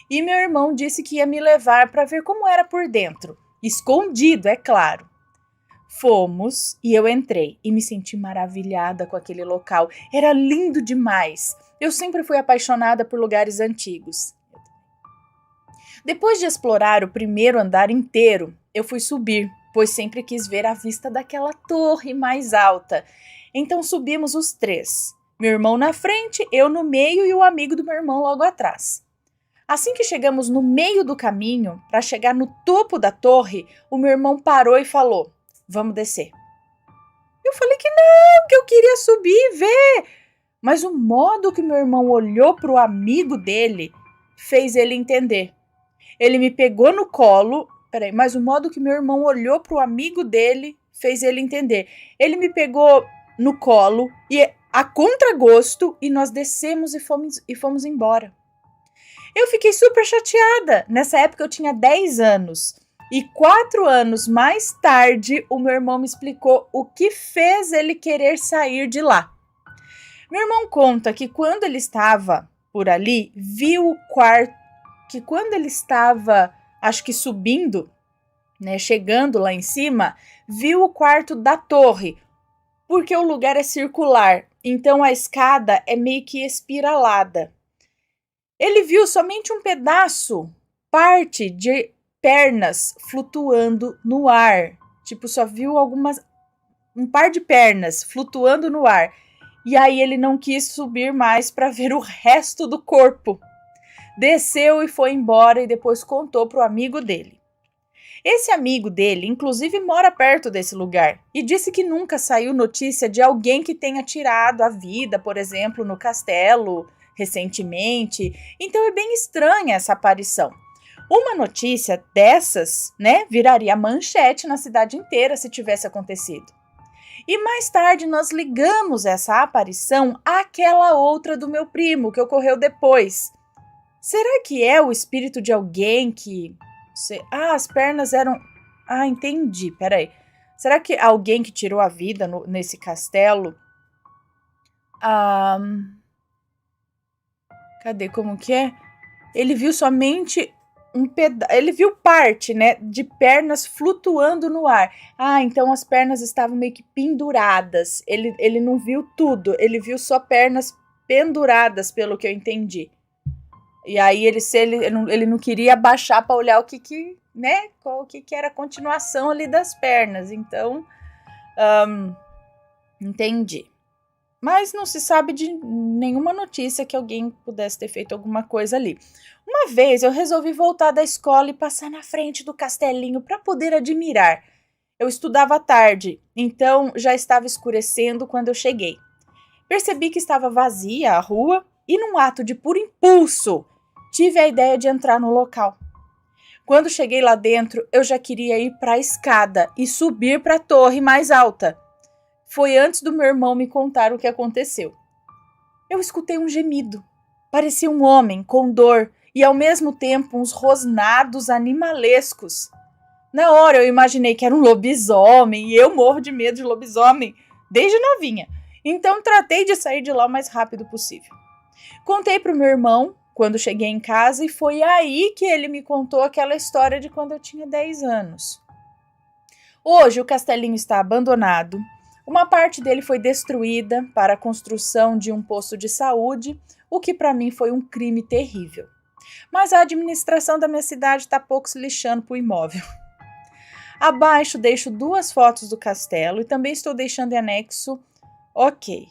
e meu irmão disse que ia me levar para ver como era por dentro, escondido, é claro. Fomos e eu entrei e me senti maravilhada com aquele local. Era lindo demais. Eu sempre fui apaixonada por lugares antigos. Depois de explorar o primeiro andar inteiro, eu fui subir, pois sempre quis ver a vista daquela torre mais alta. Então subimos os 3. Meu irmão na frente, eu no meio e o amigo do meu irmão logo atrás. Assim que chegamos no meio do caminho, para chegar no topo da torre, o meu irmão parou e falou: vamos descer. Eu falei que não, que eu queria subir e ver. Mas o modo que meu irmão olhou para o amigo dele fez ele entender. Ele me pegou no colo, mas o modo que meu irmão olhou para o amigo dele fez ele entender. Ele me pegou no colo e a contragosto e nós descemos e fomos embora. Eu fiquei super chateada. Nessa época eu tinha 10 anos. E 4 anos mais tarde, o meu irmão me explicou o que fez ele querer sair de lá. Meu irmão conta que quando ele estava por ali, viu o quarto, que quando ele estava, acho que subindo, né, chegando lá em cima, viu o quarto da torre, porque o lugar é circular, então a escada é meio que espiralada. Ele viu somente um pedaço, parte de pernas flutuando no ar. Tipo, só viu um par de pernas flutuando no ar. E aí ele não quis subir mais para ver o resto do corpo. Desceu e foi embora e depois contou para o amigo dele. Esse amigo dele, inclusive, mora perto desse lugar e disse que nunca saiu notícia de alguém que tenha tirado a vida, por exemplo, no castelo recentemente. Então é bem estranha essa aparição. Uma notícia dessas, né, viraria manchete na cidade inteira se tivesse acontecido. E mais tarde nós ligamos essa aparição àquela outra do meu primo, que ocorreu depois. Será que é o espírito de alguém que... as pernas eram... entendi, peraí. Será que alguém que tirou a vida nesse castelo... Cadê? Como que é? Ele viu somente ele viu parte, né, de pernas flutuando no ar. Então as pernas estavam meio que penduradas. Ele não viu tudo, ele viu só pernas penduradas, pelo que eu entendi. E aí ele não queria abaixar para olhar o que era a continuação ali das pernas. Então, entendi. Mas não se sabe de nenhuma notícia que alguém pudesse ter feito alguma coisa ali. Uma vez eu resolvi voltar da escola e passar na frente do castelinho para poder admirar. Eu estudava à tarde, então já estava escurecendo quando eu cheguei. Percebi que estava vazia a rua e, num ato de puro impulso, tive a ideia de entrar no local. Quando cheguei lá dentro, eu já queria ir para a escada e subir para a torre mais alta. Foi antes do meu irmão me contar o que aconteceu. Eu escutei um gemido. Parecia um homem com dor e, ao mesmo tempo, uns rosnados animalescos. Na hora, eu imaginei que era um lobisomem e eu morro de medo de lobisomem desde novinha. Então, tratei de sair de lá o mais rápido possível. Contei para o meu irmão quando cheguei em casa e foi aí que ele me contou aquela história de quando eu tinha 10 anos. Hoje, o castelinho está abandonado. Uma parte dele foi destruída para a construção de um posto de saúde, o que para mim foi um crime terrível. Mas a administração da minha cidade está pouco se lixando para o imóvel. Abaixo deixo 2 fotos do castelo e também estou deixando em anexo... Ok.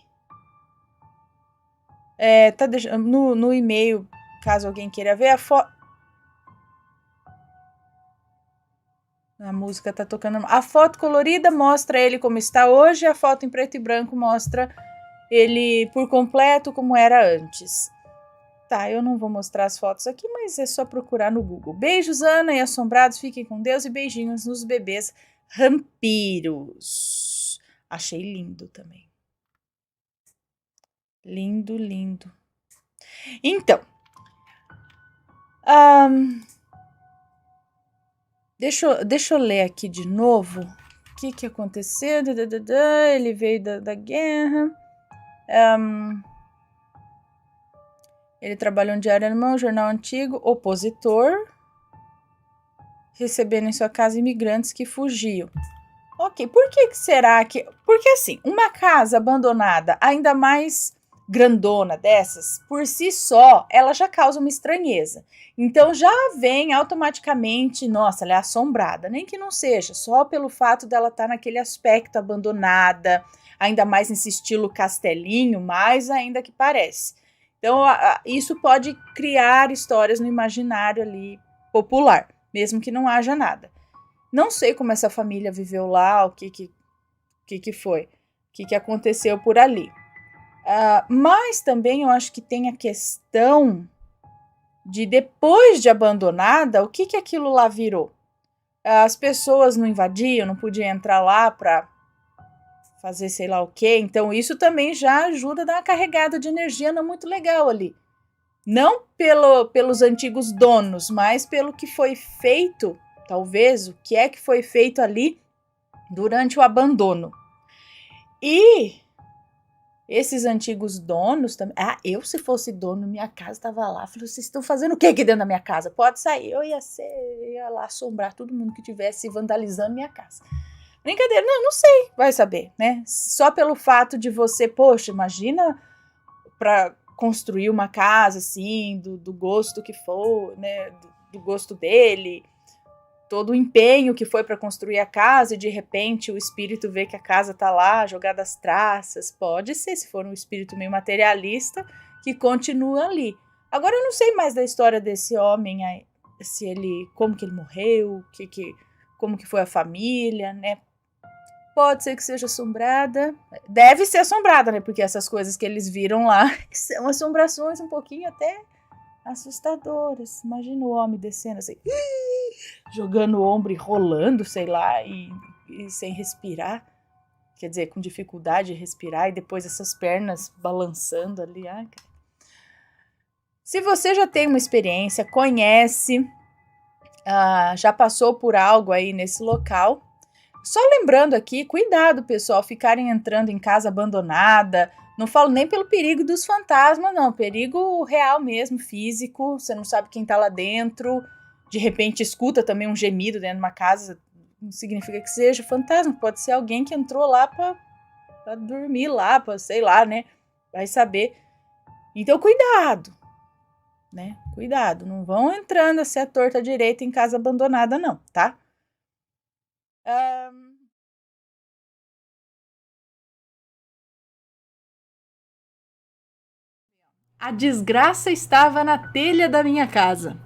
Tá deixando no e-mail, caso alguém queira ver, a foto... A música tá tocando. A foto colorida mostra ele como está hoje, a foto em preto e branco mostra ele por completo como era antes. Tá, eu não vou mostrar as fotos aqui, mas é só procurar no Google. Beijos, Ana e assombrados, fiquem com Deus e beijinhos nos bebês vampiros. Achei lindo também. Lindo, lindo. Então, deixa eu ler aqui de novo. O que aconteceu? Ele veio da guerra. Ele trabalhou no Diário Alemão, jornal antigo, opositor, recebendo em sua casa imigrantes que fugiam. Ok, por que será que... Porque assim, uma casa abandonada, ainda mais grandona dessas, por si só, ela já causa uma estranheza. Então já vem automaticamente, nossa, ela é assombrada. Nem que não seja, só pelo fato dela estar naquele aspecto abandonada, ainda mais nesse estilo castelinho, mais ainda que parece. Então isso pode criar histórias no imaginário ali popular, mesmo que não haja nada. Não sei como essa família viveu lá, o que foi, o que aconteceu por ali. Mas também eu acho que tem a questão de depois de abandonada, o que aquilo lá virou? As pessoas não invadiam, não podiam entrar lá para fazer sei lá o quê. Então isso também já ajuda a dar uma carregada de energia não muito legal ali. Não pelos antigos donos, mas pelo que foi feito, talvez, o que é que foi feito ali durante o abandono. E esses antigos donos também... eu se fosse dono, minha casa estava lá. Falei, vocês estão fazendo o que aqui dentro da minha casa? Pode sair. Eu ia lá assombrar todo mundo que estivesse vandalizando minha casa. Brincadeira, não sei, vai saber, né? Só pelo fato de você, poxa, imagina para construir uma casa assim, do gosto que for, né? Do gosto dele, todo o empenho que foi para construir a casa e de repente o espírito vê que a casa tá lá, jogada às traças. Pode ser, se for um espírito meio materialista, que continua ali. Agora eu não sei mais da história desse homem, como que ele morreu, como que foi a família, né? Pode ser que seja assombrada. Deve ser assombrada, né? Porque essas coisas que eles viram lá são assombrações um pouquinho até assustadoras. Imagina o homem descendo assim, jogando o ombro e rolando, sei lá, e sem respirar. Quer dizer, com dificuldade de respirar e depois essas pernas balançando ali. Se você já tem uma experiência, conhece, já passou por algo aí nesse local, só lembrando aqui, cuidado, pessoal, ficarem entrando em casa abandonada. Não falo nem pelo perigo dos fantasmas, não. Perigo real mesmo, físico. Você não sabe quem tá lá dentro. De repente escuta também um gemido dentro de uma casa. Não significa que seja fantasma. Pode ser alguém que entrou lá pra dormir lá, pra sei lá, né? Vai saber. Então, cuidado. Né? Cuidado. Não vão entrando assim à torta direita em casa abandonada, não, tá? A desgraça estava na telha da minha casa.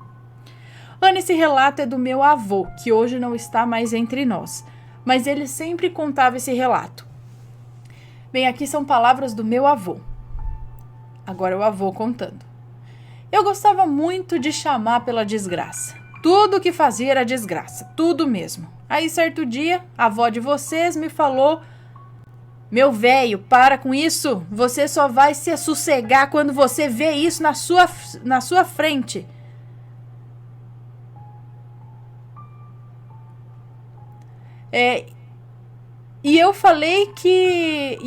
Ana, esse relato é do meu avô, que hoje não está mais entre nós, mas ele sempre contava esse relato. Bem, aqui são palavras do meu avô. Agora o avô contando. Eu gostava muito de chamar pela desgraça. Tudo que fazia era desgraça, tudo mesmo. Aí, certo dia, a avó de vocês me falou: meu velho, para com isso. Você só vai se sossegar quando você vê isso na sua frente. E eu falei que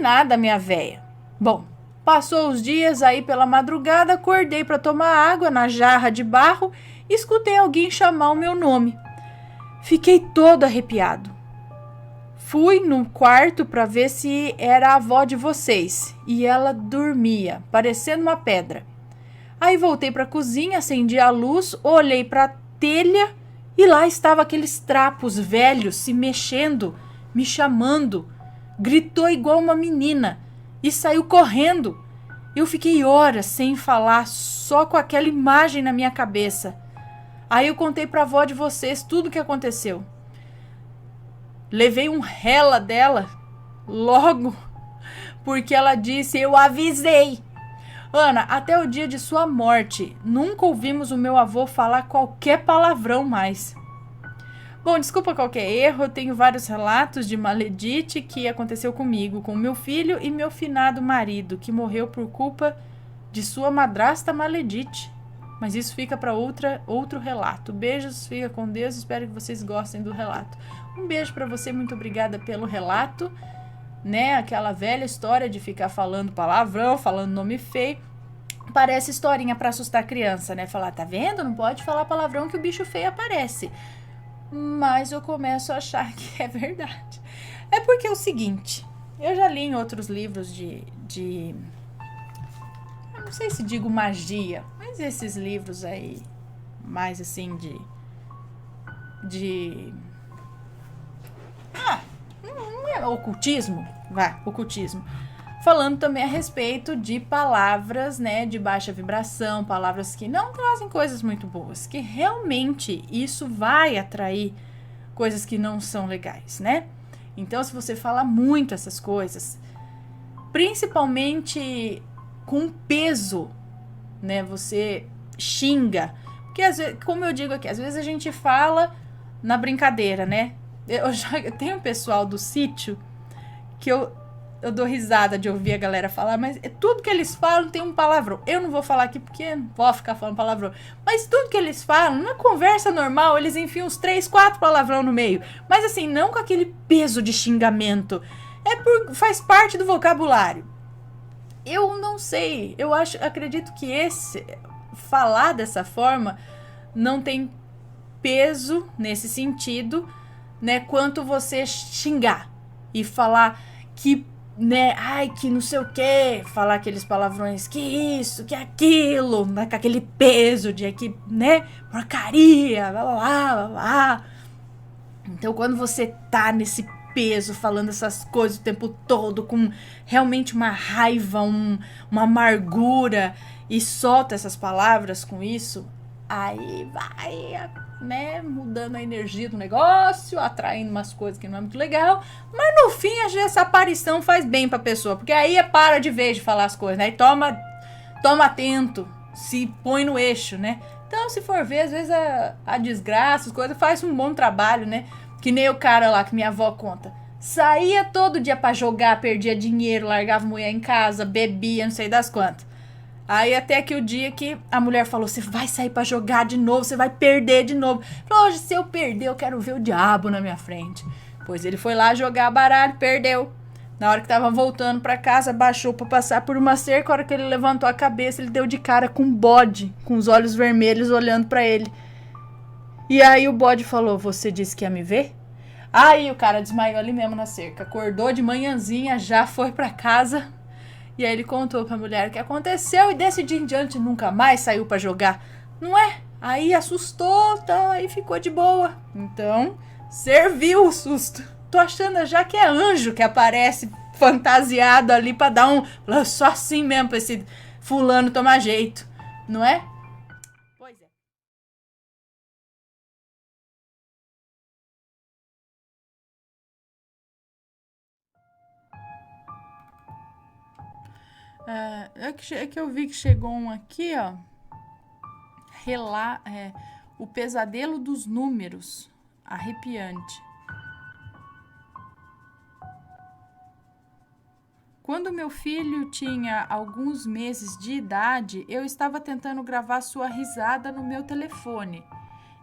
nada, minha velha. Bom, passou os dias, aí pela madrugada, acordei para tomar água na jarra de barro e escutei alguém chamar o meu nome. Fiquei todo arrepiado. Fui no quarto para ver se era a avó de vocês e ela dormia, parecendo uma pedra. Aí voltei para a cozinha, acendi a luz, olhei para a telha e lá estavam aqueles trapos velhos se mexendo, me chamando. Gritou igual uma menina e saiu correndo. Eu fiquei horas sem falar, só com aquela imagem na minha cabeça. Aí eu contei para a avó de vocês tudo o que aconteceu. Levei um rela dela logo, porque ela disse: eu avisei. Ana, até o dia de sua morte, nunca ouvimos o meu avô falar qualquer palavrão mais. Bom, desculpa qualquer erro, eu tenho vários relatos de maledite que aconteceu comigo, com meu filho e meu finado marido, que morreu por culpa de sua madrasta maledite. Mas isso fica para outro relato. Beijos, fica com Deus, espero que vocês gostem do relato. Um beijo para você, muito obrigada pelo relato, né? Aquela velha história de ficar falando palavrão, falando nome feio. Parece historinha para assustar a criança, né? Falar, tá vendo? Não pode falar palavrão que o bicho feio aparece. Mas eu começo a achar que é verdade. É porque é o seguinte, eu já li em outros livros de eu não sei se digo magia, mas esses livros aí, mais assim não é ocultismo, ocultismo. Falando também a respeito de palavras, né, de baixa vibração, palavras que não trazem coisas muito boas, que realmente isso vai atrair coisas que não são legais, né? Então, se você fala muito essas coisas, principalmente com peso, né, você xinga, porque às vezes, como eu digo aqui, às vezes a gente fala na brincadeira, né? Eu tenho um pessoal do sítio que eu dou risada de ouvir a galera falar, mas tudo que eles falam tem um palavrão. Eu não vou falar aqui porque não vou ficar falando palavrão. Mas tudo que eles falam, na conversa normal, eles enfiam uns 3, 4 palavrão no meio. Mas assim, não com aquele peso de xingamento. Faz parte do vocabulário. Eu não sei. Acredito que falar dessa forma não tem peso nesse sentido, né? Quanto você xingar e falar que, né, ai, que não sei o que, falar aqueles palavrões, que isso, que aquilo, né, com aquele peso de que, né, porcaria, blá, blá, blá, blá. Então, quando você tá nesse peso, falando essas coisas o tempo todo, com realmente uma raiva, uma amargura, e solta essas palavras com isso, aí vai, né, mudando a energia do negócio, atraindo umas coisas que não é muito legal, mas no fim essa aparição faz bem pra pessoa, porque aí para de vez de falar as coisas, né, e toma atento, se põe no eixo, né. Então, se for ver, às vezes a desgraça, as coisas, faz um bom trabalho, né, que nem o cara lá que minha avó conta, saía todo dia pra jogar, perdia dinheiro, largava a mulher em casa, bebia, não sei das quantas. Aí até que o dia que a mulher falou, você vai sair pra jogar de novo, você vai perder de novo. Falou, hoje se eu perder, eu quero ver o diabo na minha frente. Pois ele foi lá jogar baralho, perdeu. Na hora que tava voltando pra casa, baixou pra passar por uma cerca, a hora que ele levantou a cabeça, ele deu de cara com um bode, com os olhos vermelhos olhando pra ele. E aí o bode falou, você disse que ia me ver? Aí o cara desmaiou ali mesmo na cerca, acordou de manhãzinha, já foi pra casa. E aí ele contou pra mulher o que aconteceu e desse dia em diante nunca mais saiu pra jogar. Não é? Aí assustou, tá, aí ficou de boa. Então, serviu o susto. Tô achando já que é anjo que aparece fantasiado ali pra dar só assim mesmo pra esse fulano tomar jeito. Não é? Pois é. É que eu vi que chegou um aqui, ó. O pesadelo dos números. Arrepiante. Quando meu filho tinha alguns meses de idade, eu estava tentando gravar sua risada no meu telefone.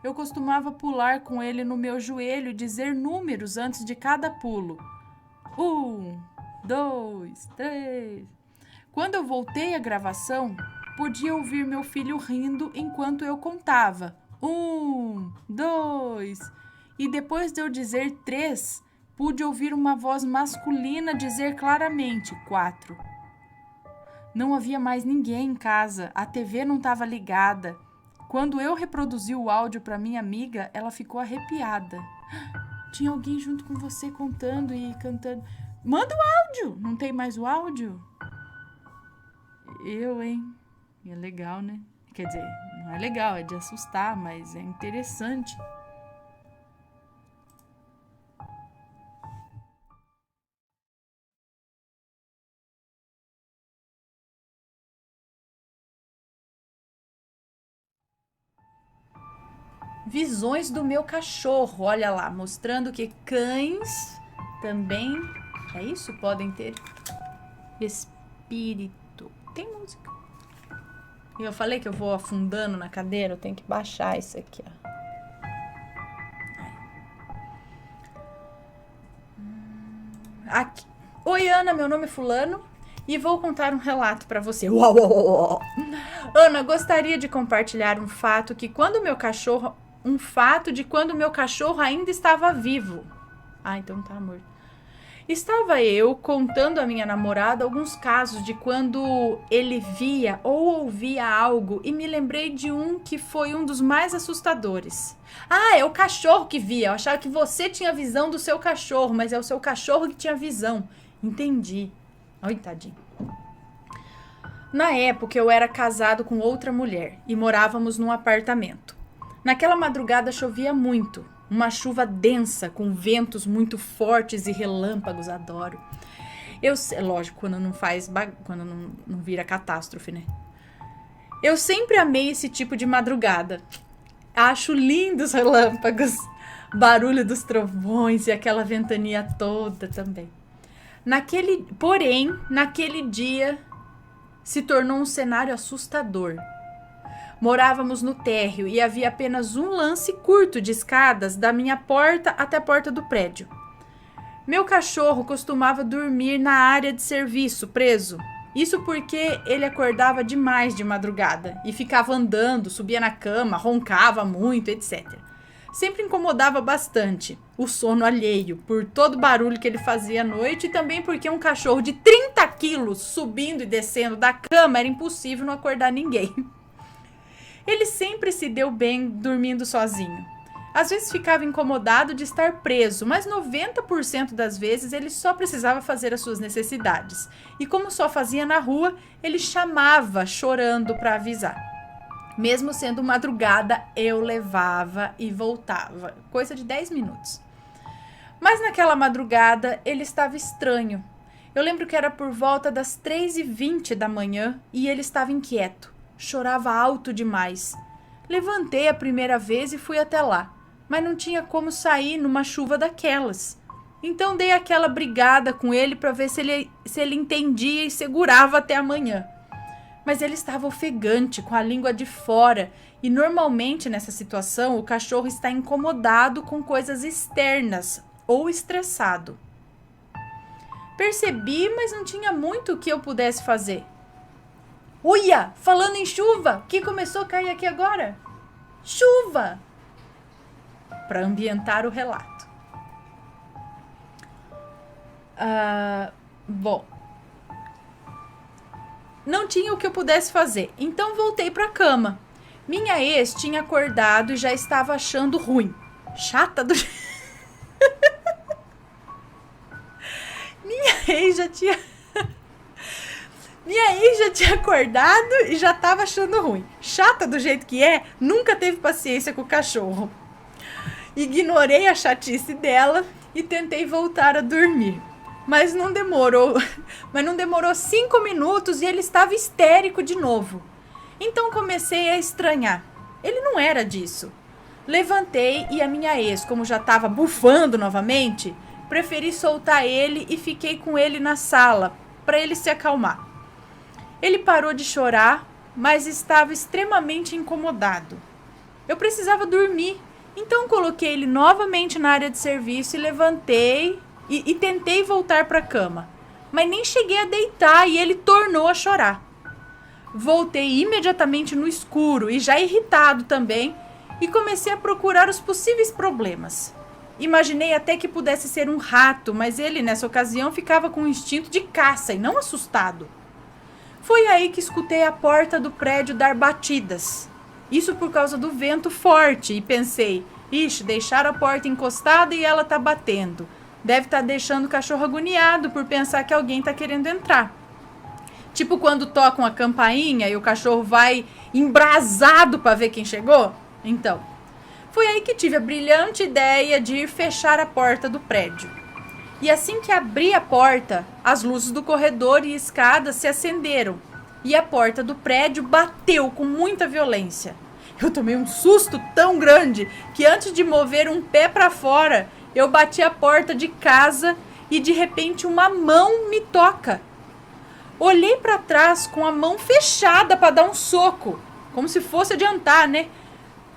Eu costumava pular com ele no meu joelho e dizer números antes de cada pulo. 1, 2, 3. Quando eu voltei à gravação, podia ouvir meu filho rindo enquanto eu contava. 1, 2. E depois de eu dizer 3, pude ouvir uma voz masculina dizer claramente 4. Não havia mais ninguém em casa, a TV não estava ligada. Quando eu reproduzi o áudio para minha amiga, ela ficou arrepiada. Tinha alguém junto com você contando e cantando. Manda o áudio! Não tem mais o áudio? Hein? É legal, né? Quer dizer, não é legal, é de assustar, mas é interessante. visões do meu cachorro. Olha lá, mostrando que cães também, é isso? Podem ter espírito. Tem música. Eu falei que eu vou afundando na cadeira, eu tenho que baixar isso aqui, ó. Aqui. Oi, Ana, meu nome é fulano e vou contar um relato para você. Uau, uau, uau. Ana, gostaria de compartilhar um fato de quando meu cachorro ainda estava vivo. Ah, então tá morto. Estava eu contando à minha namorada alguns casos de quando ele via ou ouvia algo e me lembrei de um que foi um dos mais assustadores. Ah, é o cachorro que via. Eu achava que você tinha visão do seu cachorro, mas é o seu cachorro que tinha visão. Entendi. Ai, tadinho. Na época, eu era casado com outra mulher e morávamos num apartamento. Naquela madrugada chovia muito. Uma chuva densa, com ventos muito fortes e relâmpagos, adoro. Lógico, quando não vira catástrofe, né? Eu sempre amei esse tipo de madrugada. Acho lindos os relâmpagos, barulho dos trovões e aquela ventania toda também. Porém, naquele dia se tornou um cenário assustador. Morávamos no térreo e havia apenas um lance curto de escadas da minha porta até a porta do prédio. Meu cachorro costumava dormir na área de serviço, preso. Isso porque ele acordava demais de madrugada e ficava andando, subia na cama, roncava muito, etc. Sempre incomodava bastante o sono alheio por todo o barulho que ele fazia à noite e também porque um cachorro de 30 quilos subindo e descendo da cama era impossível não acordar ninguém. Ele sempre se deu bem dormindo sozinho. Às vezes ficava incomodado de estar preso, mas 90% das vezes ele só precisava fazer as suas necessidades. E como só fazia na rua, ele chamava chorando para avisar. Mesmo sendo madrugada, eu levava e voltava. Coisa de 10 minutos. Mas naquela madrugada, ele estava estranho. Eu lembro que era por volta das 3h20 da manhã e ele estava inquieto. Chorava alto demais. Levantei a primeira vez e fui até lá, mas não tinha como sair numa chuva daquelas. Então dei aquela brigada com ele para ver se ele entendia e segurava até amanhã. Mas ele estava ofegante, com a língua de fora, e normalmente nessa situação o cachorro está incomodado com coisas externas ou estressado. Percebi, mas não tinha muito o que eu pudesse fazer. Uia, falando em chuva, que começou a cair aqui agora? Chuva! Para ambientar o relato. Bom, não tinha o que eu pudesse fazer, então voltei para a cama. Minha ex tinha acordado e já estava achando ruim. Chata do... Minha ex já tinha acordado e já estava achando ruim. Chata do jeito que é, nunca teve paciência com o cachorro. Ignorei a chatice dela e tentei voltar a dormir. Mas não demorou 5 minutos e ele estava histérico de novo. Então comecei a estranhar. Ele não era disso. Levantei e a minha ex, como já estava bufando novamente, preferi soltar ele e fiquei com ele na sala para ele se acalmar. Ele parou de chorar, mas estava extremamente incomodado. Eu precisava dormir, então coloquei ele novamente na área de serviço e levantei e tentei voltar para a cama. Mas nem cheguei a deitar e ele tornou a chorar. Voltei imediatamente no escuro e já irritado também e comecei a procurar os possíveis problemas. Imaginei até que pudesse ser um rato, mas ele nessa ocasião ficava com um instinto de caça e não assustado. Foi aí que escutei a porta do prédio dar batidas. Isso por causa do vento forte e pensei, ixi, deixaram a porta encostada e ela tá batendo. Deve estar deixando o cachorro agoniado por pensar que alguém tá querendo entrar. Tipo quando tocam a campainha e o cachorro vai embrasado para ver quem chegou? Então, foi aí que tive a brilhante ideia de ir fechar a porta do prédio. E assim que abri a porta, as luzes do corredor e escadas se acenderam e a porta do prédio bateu com muita violência. Eu tomei um susto tão grande que antes de mover um pé para fora, eu bati a porta de casa e de repente uma mão me toca. Olhei para trás com a mão fechada para dar um soco, como se fosse adiantar, né?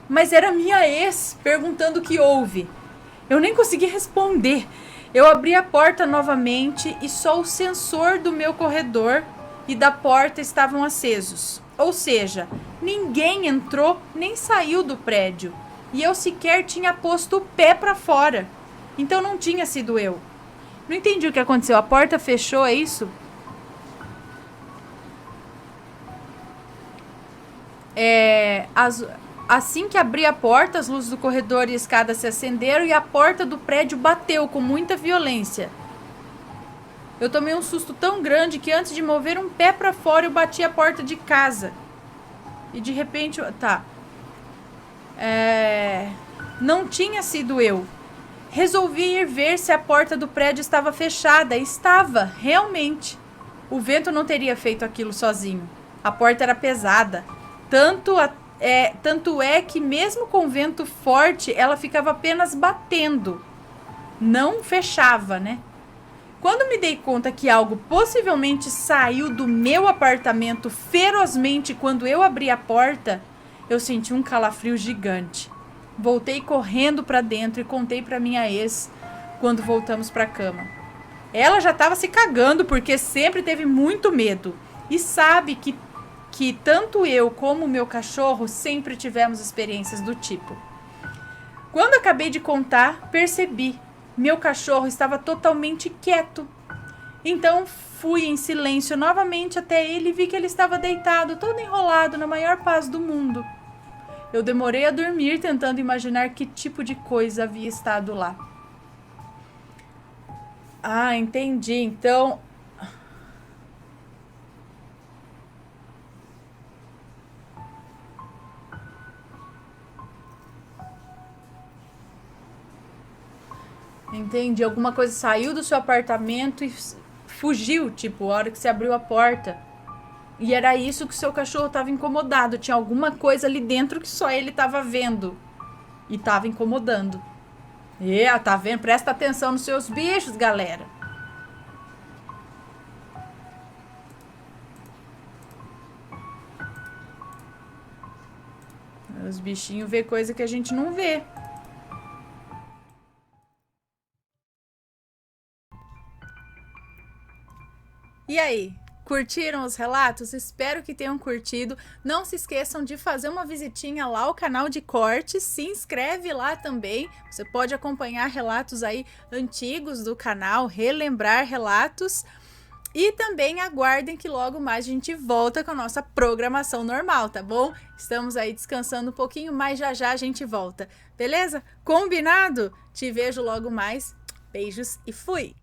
Mas era minha ex perguntando o que houve. Eu nem consegui responder. Eu abri a porta novamente e só o sensor do meu corredor e da porta estavam acesos. Ou seja, ninguém entrou nem saiu do prédio. E eu sequer tinha posto o pé para fora. Então não tinha sido eu. Não entendi o que aconteceu. A porta fechou, é isso? Assim que abri a porta, as luzes do corredor e a escada se acenderam e a porta do prédio bateu com muita violência. Eu tomei um susto tão grande que antes de mover um pé para fora eu bati a porta de casa. E de repente... Não tinha sido eu. Resolvi ir ver se a porta do prédio estava fechada. Estava, realmente. O vento não teria feito aquilo sozinho. A porta era pesada. Tanto é que mesmo com vento forte, ela ficava apenas batendo. Não fechava, né? Quando me dei conta que algo possivelmente saiu do meu apartamento ferozmente quando eu abri a porta, eu senti um calafrio gigante. Voltei correndo para dentro e contei para minha ex quando voltamos para a cama. Ela já estava se cagando porque sempre teve muito medo e sabe que tanto eu como o meu cachorro sempre tivemos experiências do tipo. Quando acabei de contar, percebi. Meu cachorro estava totalmente quieto. Então fui em silêncio novamente até ele e vi que ele estava deitado, todo enrolado, na maior paz do mundo. Eu demorei a dormir tentando imaginar que tipo de coisa havia estado lá. Ah, entendi. Então... Entendi. Alguma coisa saiu do seu apartamento e fugiu, tipo, a hora que você abriu a porta. E era isso que o seu cachorro estava incomodado. Tinha alguma coisa ali dentro que só ele estava vendo. E estava incomodando. Tá vendo? Presta atenção nos seus bichos, galera. Os bichinhos vê coisa que a gente não vê. E aí, curtiram os relatos? Espero que tenham curtido. Não se esqueçam de fazer uma visitinha lá ao canal de cortes. Se inscreve lá também. Você pode acompanhar relatos aí antigos do canal, relembrar relatos. E também aguardem que logo mais a gente volta com a nossa programação normal, tá bom? Estamos aí descansando um pouquinho, mas já já a gente volta. Beleza? Combinado? Te vejo logo mais. Beijos e fui!